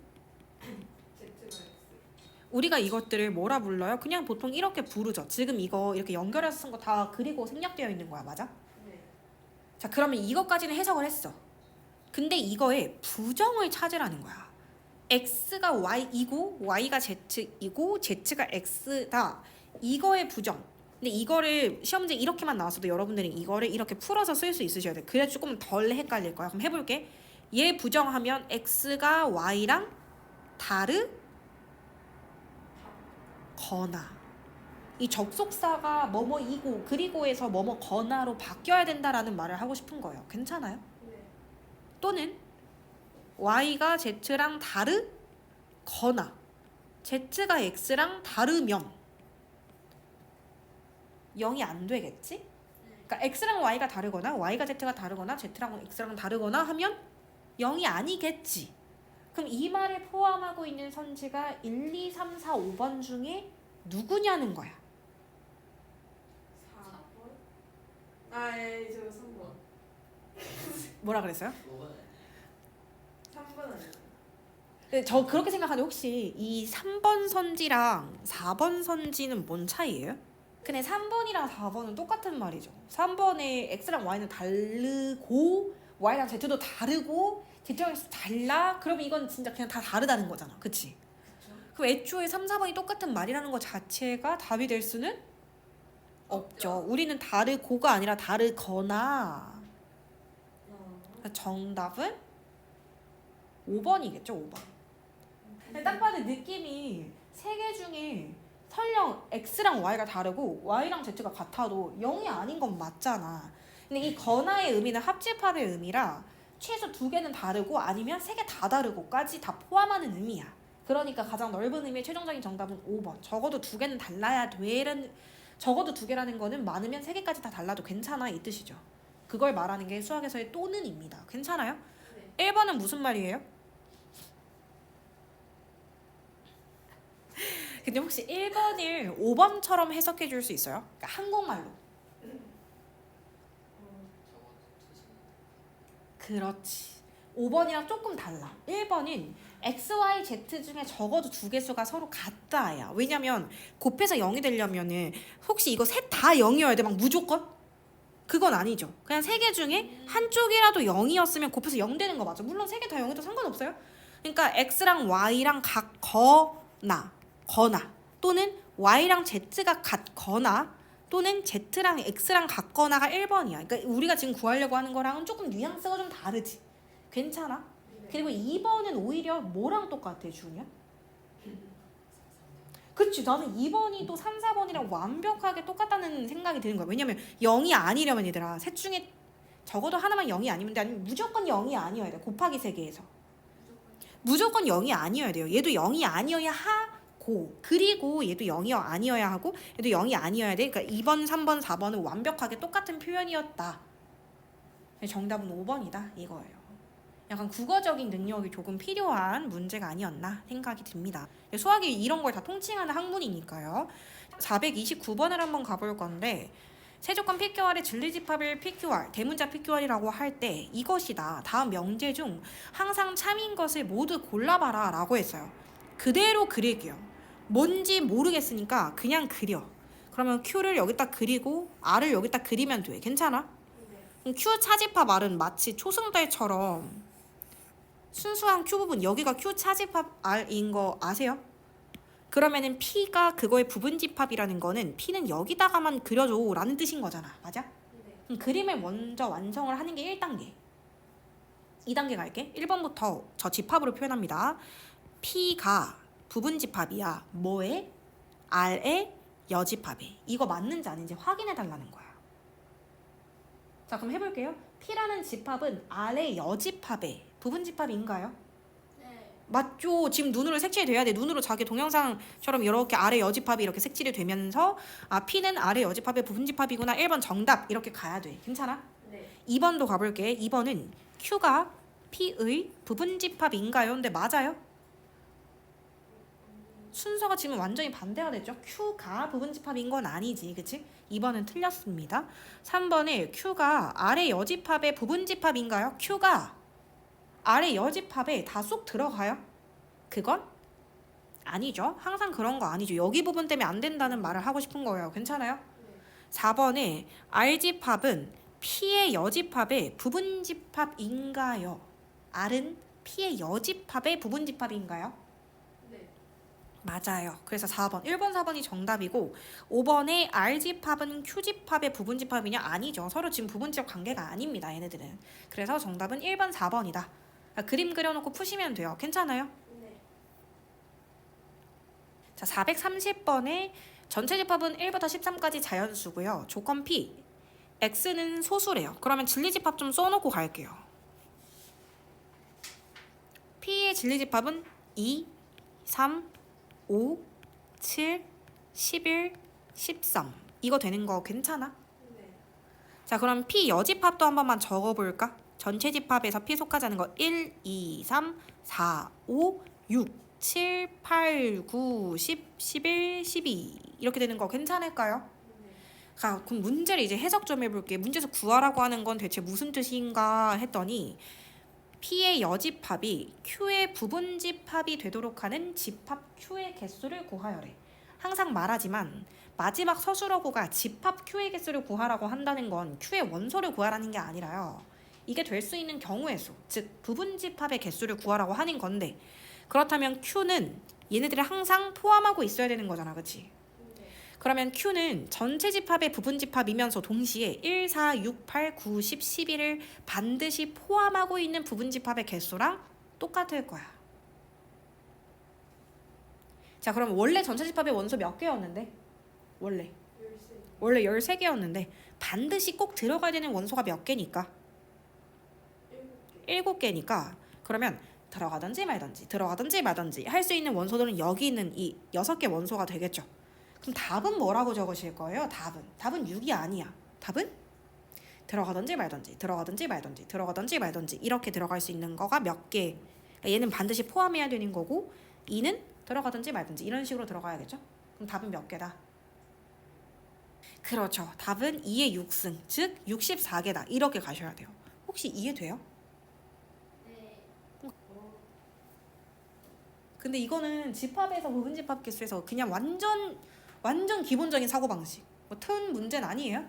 우리가 이것들을 뭐라 불러요? 그냥 보통 이렇게 부르죠. 지금 이거 이렇게 연결해서 쓴 거 다 그리고 생략되어 있는 거야. 맞아? 자, 그러면 이것까지는 해석을 했어. 근데 이거에 부정을 찾으라는 거야. x가 y이고 y가 z이고 z가 x다. 이거의 부정. 근데 이거를 시험문제 이렇게만 나왔어도 여러분들이 이거를 이렇게 풀어서 쓸 수 있으셔야 돼. 그래야 조금 덜 헷갈릴 거야. 그럼 해볼게. 얘 부정하면 x가 y랑 다르거나 이 접속사가 뭐뭐이고 그리고에서 뭐뭐거나로 바뀌어야 된다라는 말을 하고 싶은 거예요. 괜찮아요? 또는 y가 z랑 다르거나 z가 x랑 다르면 0이 안 되겠지? 그러니까 x랑 y가 다르거나 y가 z가 다르거나 z랑 x랑 다르거나 하면 0이 아니겠지 그럼 이 말을 포함하고 있는 선지가 1, 2, 3, 4, 5번 중에 누구냐는 거야. 4번? 아, 예, 저 3번. 뭐라 그랬어요? 3번 아니에요? 네, 저 그렇게 생각하는데 혹시 이 3번 선지랑 4번 선지는 뭔 차이예요? 근데 3번이랑 4번은 똑같은 말이죠. 3번에 x랑 y는 다르고 y랑 z도 다르고 z랑 x도 달라? 그러면 이건 진짜 그냥 다 다르다는 거잖아. 그치? 그럼 애초에 3, 4번이 똑같은 말이라는 것 자체가 답이 될 수는 없죠. 우리는 다르고가 아니라 다르거나. 정답은 5번이겠죠. 5번. 딱 봐도 느낌이 세 개 중에 설령 x랑 y가 다르고 y랑 z가 같아도 0이 아닌 건 맞잖아. 근데 이 거나의 의미는 합집합의 의미라 최소 두 개는 다르고 아니면 세 개 다 다르고까지 다 포함하는 의미야. 그러니까 가장 넓은 의미의 최종적인 정답은 5번. 적어도 두 개는 달라야 되는, 적어도 두 개라는 거는 많으면 세 개까지 다 달라도 괜찮아 이 뜻이죠. 그걸 말하는 게 수학에서의 또는입니다. 괜찮아요? 네. 1번은 무슨 말이에요? 근데 혹시 1번을 5번처럼 해석해 줄 수 있어요? 그러니까 한국말로. 그렇지. 5번이랑 조금 달라. 1번은 x, y, z 중에 적어도 두 개수가 서로 같다야. 왜냐면 곱해서 0이 되려면은 혹시 이거 셋 다 0이어야 돼? 막 무조건? 그건 아니죠. 그냥 세 개 중에 한쪽이라도 0이었으면 곱해서 0 되는 거 맞아. 물론 세 개 다 0해도 상관없어요. 그러니까 x랑 y랑 같거나 또는 y랑 z가 같거나 또는 z랑 x랑 같거나가 1번이야. 그러니까 우리가 지금 구하려고 하는 거랑은 조금 뉘앙스가 좀 다르지. 괜찮아? 네. 그리고 2번은 오히려 뭐랑 똑같아, 주냐? 그치, 나는 2번이 또 3, 4번이랑 완벽하게 똑같다는 생각이 드는 거야. 왜냐면 0이 아니려면 얘들아, 셋 중에 적어도 하나만 0이 아니면 돼. 아니면 무조건 0이 아니어야 돼. 곱하기 3개에서. 무조건 0이 아니어야 돼요. 얘도 0이 아니어야 하고, 그리고 얘도 0이 아니어야 하고, 얘도 0이 아니어야 돼. 그러니까 2번, 3번, 4번은 완벽하게 똑같은 표현이었다. 정답은 5번이다 이거예요. 약간 국어적인 능력이 조금 필요한 문제가 아니었나 생각이 듭니다. 수학이 이런 걸 다 통칭하는 학문이니까요. 429번을 한번 가볼 건데, 세조건 PQR의 진리집합을 PQR, 대문자 PQR이라고 할 때 이것이다. 다음 명제 중 항상 참인 것을 모두 골라봐라 라고 했어요. 그대로 그릴게요. 뭔지 모르겠으니까 그냥 그려. 그러면 Q를 여기다 그리고 R을 여기다 그리면 돼. 괜찮아? Q 차집합 R은 마치 초승달처럼 순수한 Q 부분, 여기가 Q 차집합 R인 거 아세요? 그러면은 P가 그거의 부분집합이라는 거는 P는 여기다가만 그려줘 라는 뜻인 거잖아. 맞아? 네. 그림을 먼저 완성을 하는 게 1단계. 2단계 갈게. 1번부터 저 집합으로 표현합니다. P가 부분집합이야. 뭐에? R의 여집합에. 이거 맞는지 아닌지 확인해 달라는 거야. 자, 그럼 해볼게요. P라는 집합은 R의 여집합에 부분집합인가요? 네. 맞죠. 지금 눈으로 색칠이 돼야 돼. 눈으로 자기 동영상처럼 이렇게 아래 여집합이 이렇게 색칠이 되면서 아, P는 아래 여집합의 부분집합이구나. 1번 정답 이렇게 가야 돼. 괜찮아? 네. 2번도 가볼게. 2번은 Q가 P의 부분집합인가요? 근데 맞아요? 순서가 지금 완전히 반대가 됐죠. Q가 부분집합인 건 아니지. 그치? 2번은 틀렸습니다. 3번에 Q가 아래 여집합의 부분집합인가요? Q가 아래 여집합에 다 쏙 들어가요? 그건 아니죠. 항상 그런 거 아니죠. 여기 부분 때문에 안 된다는 말을 하고 싶은 거예요. 괜찮아요? 4번에 R집합은 P의 여집합의 부분집합인가요? R은 P의 여집합의 부분집합인가요? 네. 맞아요. 그래서 4번, 1번, 4번이 정답이고 5번에 R집합은 Q집합의 부분집합이냐? 아니죠. 서로 지금 부분집합 관계가 아닙니다. 얘네들은. 그래서 정답은 1번, 4번이다. 그림 그려놓고 푸시면 돼요. 괜찮아요? 네. 자, 430번에 전체 집합은 1부터 13까지 자연수고요. 조건 P, X는 소수래요. 그러면 진리집합 좀 써놓고 갈게요. P의 진리집합은 2, 3, 5, 7, 11, 13 이거 되는 거 괜찮아? 네. 자, 그럼 P 여집합도 한 번만 적어볼까? 전체 집합에서 P 속하자는 거 1, 2, 3, 4, 5, 6, 7, 8, 9, 10, 11, 12 이렇게 되는 거 괜찮을까요? 자, 그럼 문제를 이제 해석 좀 해볼게. 문제에서 구하라고 하는 건 대체 무슨 뜻인가 했더니 P의 여집합이 Q의 부분집합이 되도록 하는 집합 Q의 개수를 구하여래. 항상 말하지만 마지막 서술어구가 집합 Q의 개수를 구하라고 한다는 건 Q의 원소를 구하라는 게 아니라요. 이게 될 수 있는 경우의 수, 즉 부분집합의 개수를 구하라고 하는 건데 그렇다면 Q는 얘네들을 항상 포함하고 있어야 되는 거잖아, 그치? 그러면 Q는 전체 집합의 부분집합이면서 동시에 1, 4, 6, 8, 9, 10, 11을 반드시 포함하고 있는 부분집합의 개수랑 똑같을 거야. 자, 그럼 원래 전체 집합의 원소 몇 개였는데? 원래 13개였는데 반드시 꼭 들어가야 되는 원소가 몇 개니까? 7개니까 그러면 들어가든지 말든지 할 수 있는 원소들은 여기 있는 이 6개 원소가 되겠죠. 그럼 답은 뭐라고 적으실 거예요? 답은 6이 아니야. 답은 들어가든지 말든지 이렇게 들어갈 수 있는 거가 몇 개. 그러니까 얘는 반드시 포함해야 되는 거고 2는 들어가든지 말든지 이런 식으로 들어가야겠죠? 그럼 답은 몇 개다? 그렇죠. 답은 2의 6승, 즉 64개다. 이렇게 가셔야 돼요. 혹시 이해돼요? 근데 이거는 집합에서 부분집합 개수에서 그냥 완전 기본적인 사고방식. 뭐 튼 문제는 아니에요.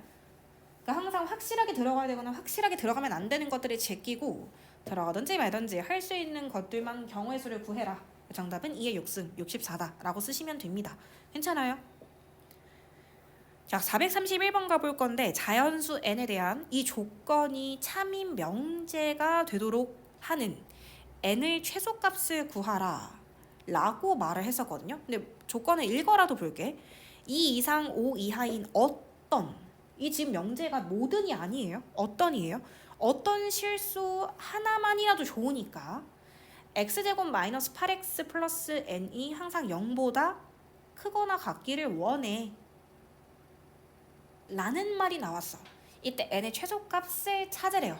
그러니까 항상 확실하게 들어가야 되거나 확실하게 들어가면 안 되는 것들이 제끼고 들어가든지 말든지 할 수 있는 것들만 경우의 수를 구해라. 정답은 2의 6승 64다 라고 쓰시면 됩니다. 괜찮아요? 자, 431번 가볼 건데 자연수 n에 대한 이 조건이 참인 명제가 되도록 하는 n의 최소값을 구하라 라고 말을 했었거든요. 근데 조건을 읽어라도 볼게. 2 이상 5 이하인 어떤, 이 지금 명제가 모든이 아니에요. 어떤이에요. 어떤 실수 하나만이라도 좋으니까 x제곱 마이너스 8x 플러스 n이 항상 0보다 크거나 같기를 원해 라는 말이 나왔어. 이때 n의 최소값을 찾으래요.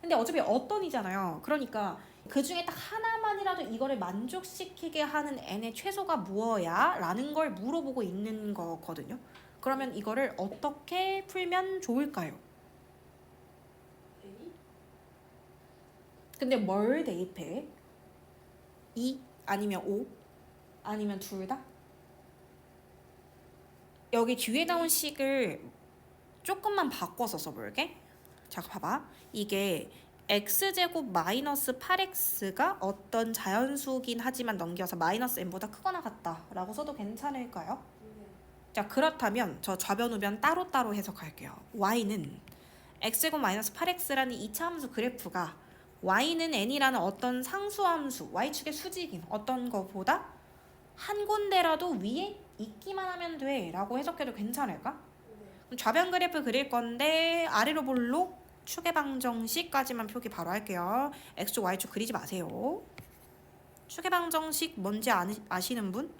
근데 어차피 어떤이잖아요. 그러니까 그 중에 딱 하나만이라도 이거를 만족시키게 하는 n의 최소가 무엇야? 라는 걸 물어보고 있는 거거든요. 그러면 이거를 어떻게 풀면 좋을까요? 근데 뭘 대입해? 2 아니면 5 아니면 둘 다? 여기 뒤에 나온 식을 조금만 바꿔서 써볼게. 자, 봐봐. 이게 x제곱 마이너스 8x가 어떤 자연수긴 하지만 넘겨서 마이너스 n보다 크거나 같다 라고 써도 괜찮을까요? 자, 그렇다면 저 좌변 우변 따로따로 해석할게요. y는 x제곱 마이너스 8x라는 2차 함수 그래프가 y는 n이라는 어떤 상수함수 y축의 수직인 어떤 거보다 한 군데라도 위에 있기만 하면 돼 라고 해석해도 괜찮을까? 좌변 그래프 그릴 건데 아래로 볼록 축의 방정식까지만 표기 바로 할게요. x축 y축 그리지 마세요. 축의 방정식 뭔지 아시는 분?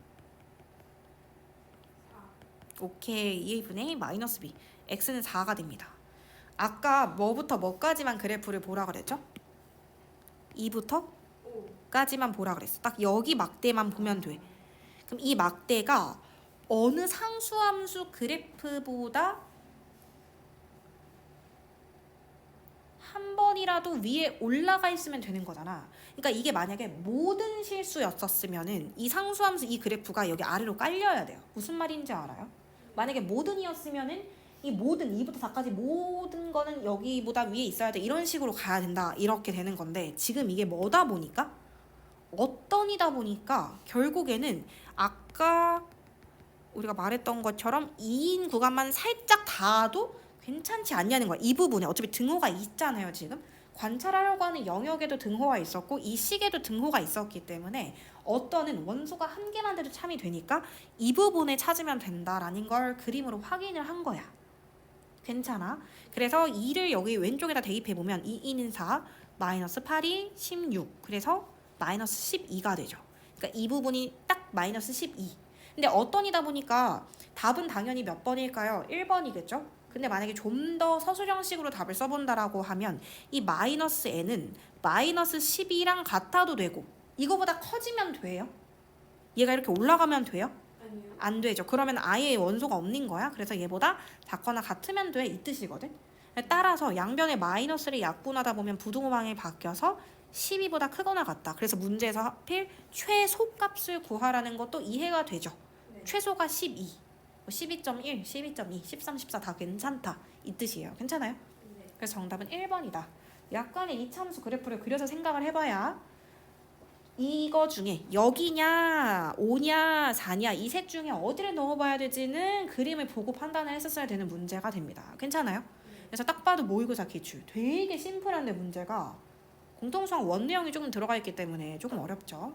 오케이. 2분의 마이너스 b. x는 4가 됩니다. 아까 뭐부터 뭐까지만 그래프를 보라 그랬죠? 2부터 5까지만 보라 그랬어. 딱 여기 막대만 보면 돼. 그럼 이 막대가 어느 상수함수 그래프보다 한 번이라도 위에 올라가 있으면 되는 거잖아. 그러니까 이게 만약에 모든 실수였었으면은 이 상수함수 이 그래프가 여기 아래로 깔려야 돼요. 무슨 말인지 알아요? 만약에 모든이었으면은 이 모든 2부터 4까지 모든 거는 여기보다 위에 있어야 돼. 이런 식으로 가야 된다. 이렇게 되는 건데 지금 이게 뭐다 보니까 어떤이다 보니까 결국에는 아까 우리가 말했던 것처럼 2인 구간만 살짝 닿아도 괜찮지 않냐는 거야. 이 부분에 어차피 등호가 있잖아요. 지금 관찰하려고 하는 영역에도 등호가 있었고 이 식에도 등호가 있었기 때문에 어떤은 원소가 한 개만 돼도 참이 되니까 이 부분에 찾으면 된다라는 걸 그림으로 확인을 한 거야. 괜찮아? 그래서 2를 여기 왼쪽에다 대입해보면 2는 4, 마이너스 8이 16 그래서 마이너스 12가 되죠. 그러니까 이 부분이 딱 마이너스 12. 근데 어떤이다 보니까 답은 당연히 몇 번일까요? 1번이겠죠? 그 근데 만약에 좀 더 서술형식으로 답을 써본다라고 하면 이 마이너스 n은 마이너스 12랑 같아도 되고 이거보다 커지면 돼요? 얘가 이렇게 올라가면 돼요? 아니요. 안 되죠. 그러면 아예 원소가 없는 거야. 그래서 얘보다 작거나 같으면 돼 이 뜻이거든. 따라서 양변에 마이너스를 약분하다 보면 부동항이 바뀌어서 12보다 크거나 같다. 그래서 문제에서 하필 최소값을 구하라는 것도 이해가 되죠. 네. 최소가 12, 12.1, 12.2, 13, 14 다 괜찮다 이 뜻이에요. 괜찮아요? 네. 그래서 정답은 1번이다. 약간의 이차함수 그래프를 그려서 생각을 해봐야 이거 중에 여기냐 5냐 4냐 이 셋 중에 어디를 넣어봐야 될지는 그림을 보고 판단을 했었어야 되는 문제가 됩니다. 괜찮아요? 그래서 딱 봐도 모의고사 기출 되게 심플한데 문제가 공통수학 원 내용이 조금 들어가 있기 때문에 조금 어렵죠.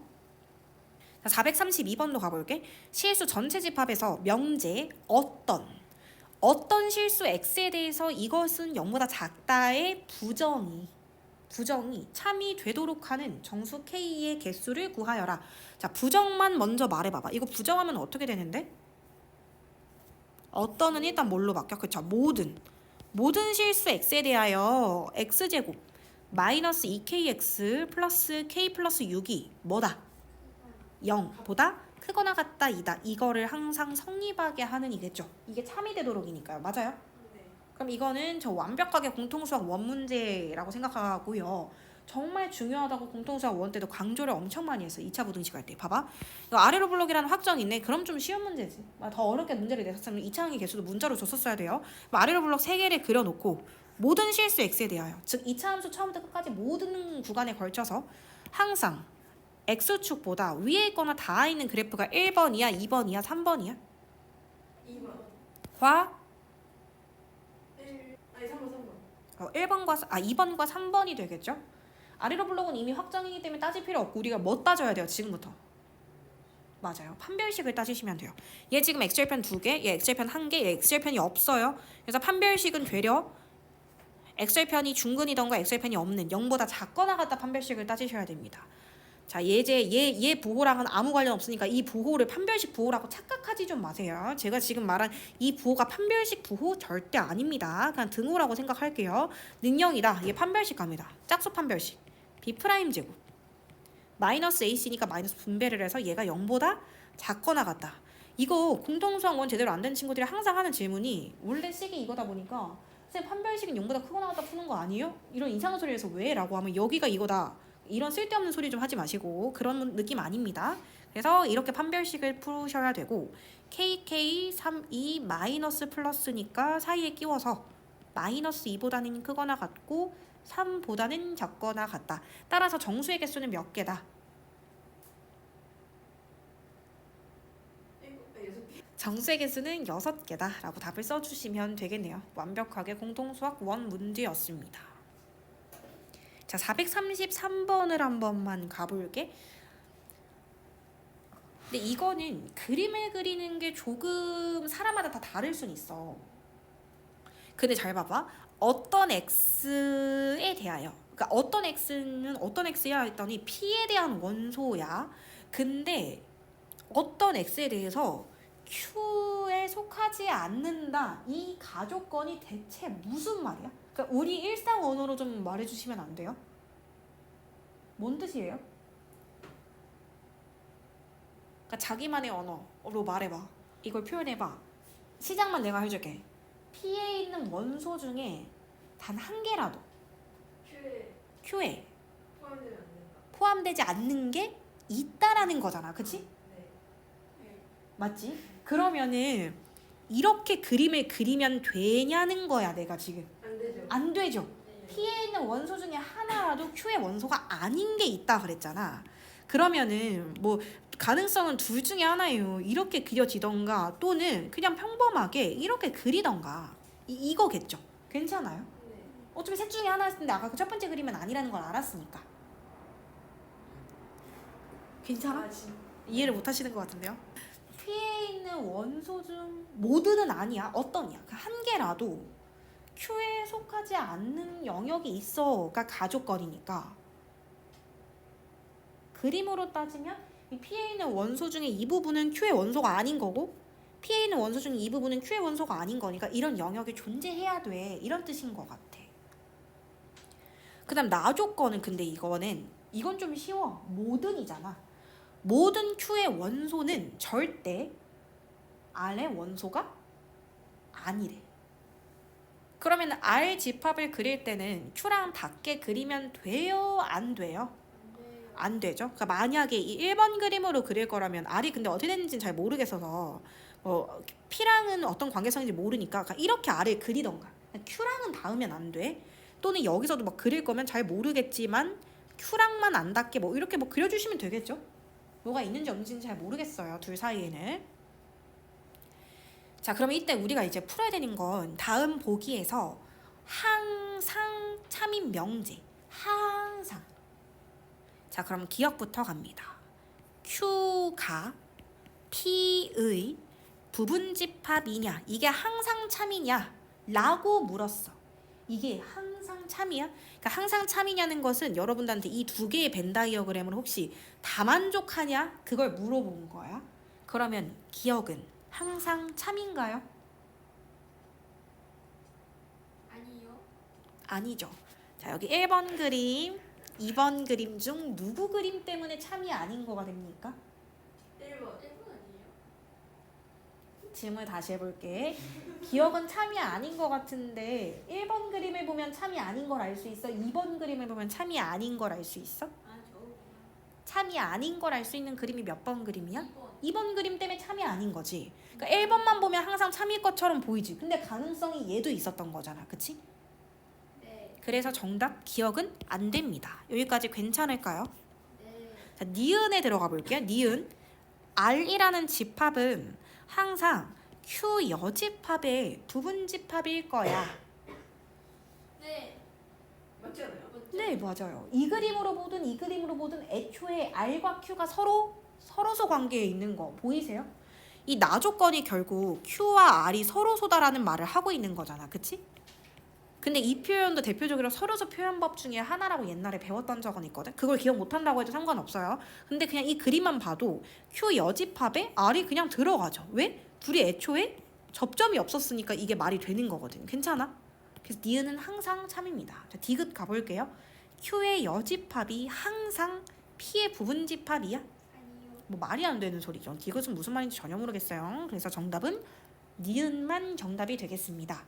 자, 432번도 가볼게. 실수 전체 집합에서 명제 어떤 실수 x에 대해서 이것은 0보다 작다의 부정이 참이 되도록 하는 정수 k의 개수를 구하여라. 자, 부정만 먼저 말해봐봐. 이거 부정하면 어떻게 되는데? 어떤은 일단 뭘로 바뀌어? 그쵸? 모든 실수 x에 대하여 x제곱 마이너스 2kx 플러스 k 플러스 6이 뭐다? 0보다 크거나 같다 이다. 이거를 항상 성립하게 하는 이겠죠. 이게 참이 되도록이니까요. 맞아요? 네. 그럼 이거는 저 완벽하게 공통수학 원 문제라고 생각하고요. 정말 중요하다고 공통수학 원 때도 강조를 엄청 많이 했어요. 2차 부등식 할 때. 봐봐. 이거 아래로 블록이라는 확정이 있네. 그럼 좀 쉬운 문제지. 더 어렵게 문제를 냈었으면 2차항의 개수도 문자로 줬었어야 돼요. 아래로 블록 3개를 그려놓고 모든 실수 x에 대하여 즉 2차 함수 처음부터 끝까지 모든 구간에 걸쳐서 항상 x축보다 위에 있거나 닿아 있는 그래프가 1번이야, 2번이야, 3번이야? 2번. 과 3번. 2번과 3번이 되겠죠? 아래로 블록은 이미 확정이기 때문에 따질 필요 없고 우리가 뭐 따져야 돼요? 지금부터. 맞아요. 판별식을 따지시면 돼요. 얘 지금 x절편 2개, 얘 x절편 1개, 얘 x절편이 없어요. 그래서 판별식은 되려 x절편이 중근이던가 x절편이 없는 0보다 작거나 같다 판별식을 따지셔야 됩니다. 자, 얘 부호랑은 아무 관련 없으니까 이 부호를 판별식 부호라고 착각하지 좀 마세요. 제가 지금 말한 이 부호가 판별식 부호 절대 아닙니다. 그냥 등호라고 생각할게요. 능령이다. 얘 판별식 갑니다. 짝수 판별식. b' 제곱. 마이너스 ac니까 마이너스 분배를 해서 얘가 0보다 작거나 같다. 이거 공통수학 원 제대로 안 된 친구들이 항상 하는 질문이 원래 식이 이거다 보니까 선생님 판별식은 0보다 크거나 같다 푸는 거 아니에요? 이런 이상한 소리에서 왜? 라고 하면 여기가 이거다. 이런 쓸데없는 소리 좀 하지 마시고 그런 느낌 아닙니다. 그래서 이렇게 판별식을 푸셔야 되고 KK 32 마이너스 플러스니까 사이에 끼워서 마이너스 2보다는 크거나 같고 3보다는 작거나 같다. 따라서 정수의 개수는 몇 개다? 정수의 개수는 6개다 라고 답을 써주시면 되겠네요. 완벽하게 공통수학 원 문제였습니다. 자, 433번을 한 번만 가볼게. 근데 이거는 그림을 그리는 게 조금 사람마다 다 다를 순 있어. 근데 잘 봐봐. 어떤 x에 대하여, 그러니까 어떤 x는 어떤 x야 했더니 p에 대한 원소야. 근데 어떤 x에 대해서 q에 속하지 않는다. 이 가조건이 대체 무슨 말이야? 그러니까 우리 일상 언어로 좀 말해주시면 안 돼요? 뭔 뜻이에요? 그러니까 자기만의 언어로 말해봐. 이걸 표현해봐. 시작만 내가 해줄게. P에 있는 원소 중에 단 한 개라도 Q에 포함되지 않는 게 있다라는 거잖아. 그치? 네. 맞지? 그러면은 이렇게 그림을 그리면 되냐는 거야. 내가 지금. 안 되죠. 안 되죠. 네. P에 있는 원소 중에 하나라도 Q의 원소가 아닌 게 있다 그랬잖아. 그러면은 뭐 가능성은 둘 중에 하나예요. 이렇게 그려지던가 또는 그냥 평범하게 이렇게 그리던가 이거겠죠. 괜찮아요? 네. 어차피 셋 중에 하나였는데 아까 그 첫 번째 그림은 아니라는 걸 알았으니까. 괜찮아? 아, 진짜. 이해를 못 하시는 것 같은데요? P에 있는 원소 중 모두는 아니야. 어떤이야? 그 한 개라도 Q에 속하지 않는 영역이 있어가 가족거리니까 그림으로 따지면 이 P에 있는 원소 중에 이 부분은 Q의 원소가 아닌 거고 P에 있는 원소 중 이 부분은 Q의 원소가 아닌 거니까 이런 영역이 존재해야 돼. 이런 뜻인 것 같아. 그 다음 나 조건은 근데 이건 좀 쉬워. 모든이잖아. 모든 Q의 원소는 절대 R의 원소가 아니래. 그러면 R 집합을 그릴 때는 Q랑 같게 그리면 돼요? 안 돼요? 안 되죠. 그러니까 만약에 이 1번 그림으로 그릴 거라면 R이 근데 어떻게 되는지는 잘 모르겠어서 P랑은 어떤 관계성인지 모르니까 그러니까 이렇게 R을 그리던가 Q랑은 닿으면 안 돼. 또는 여기서도 막 그릴 거면 잘 모르겠지만 Q랑만 안 닿게 뭐 이렇게 뭐 그려주시면 되겠죠. 뭐가 있는지 없는지는 잘 모르겠어요. 둘 사이에는. 자, 그러면 이때 우리가 이제 풀어야 되는 건 다음 보기에서 항상 참인 명제. 항상. 자, 그럼 기억부터 갑니다. Q가 P의 부분집합이냐? 이게 항상 참이냐? 라고 물었어. 이게 항상 참이야? 그러니까 항상 참이냐는 것은 여러분들한테 이 두 개의 벤 다이어그램을 혹시 다 만족하냐? 그걸 물어본 거야. 그러면 기억은 항상 참인가요? 아니요. 아니죠. 자, 여기 1번 그림, 2번 그림 중 누구 그림 때문에 참이 아닌 거가 됩니까? 1번 아니에요? 질문 다시 해볼게. 기억은 참이 아닌 것 같은데 1번 그림을 보면 참이 아닌 걸 알 수 있어? 2번 그림을 보면 참이 아닌 걸 알 수 있어? 저 참이 아닌 걸 알 수 있는 그림이 몇 번 그림이야? 2번. 2번 그림 때문에 참이 아닌 거지. 그러니까 1번만 보면 항상 참일 것처럼 보이지. 근데 가능성이 얘도 있었던 거잖아. 그치? 네. 그래서 정답 기억은 안 됩니다. 여기까지 괜찮을까요? 네. 자, 니은에 들어가 볼게요. 니은. R이라는 집합은 항상 Q 여집합의 부분집합일 거야. 네. 맞잖아요. 네, 맞아요. 이 그림으로 보든 이 그림으로 보든 애초에 R과 Q가 서로소 관계에 있는 거 보이세요? 이 나 조건이 결국 Q와 R이 서로소다라는 말을 하고 있는 거잖아. 그치? 근데 이 표현도 대표적으로 서로소 표현법 중에 하나라고 옛날에 배웠던 적은 있거든. 그걸 기억 못한다고 해도 상관없어요. 근데 그냥 이 그림만 봐도 Q 여집합에 R이 그냥 들어가죠. 왜? 둘이 애초에 접점이 없었으니까 이게 말이 되는 거거든. 괜찮아? 그래서 니은은 항상 참입니다. 자, 디귿 가볼게요. Q의 여집합이 항상 P의 부분집합이야? 아니요. 뭐 말이 안 되는 소리죠. 디귿은 무슨 말인지 전혀 모르겠어요. 그래서 정답은 니은만 정답이 되겠습니다.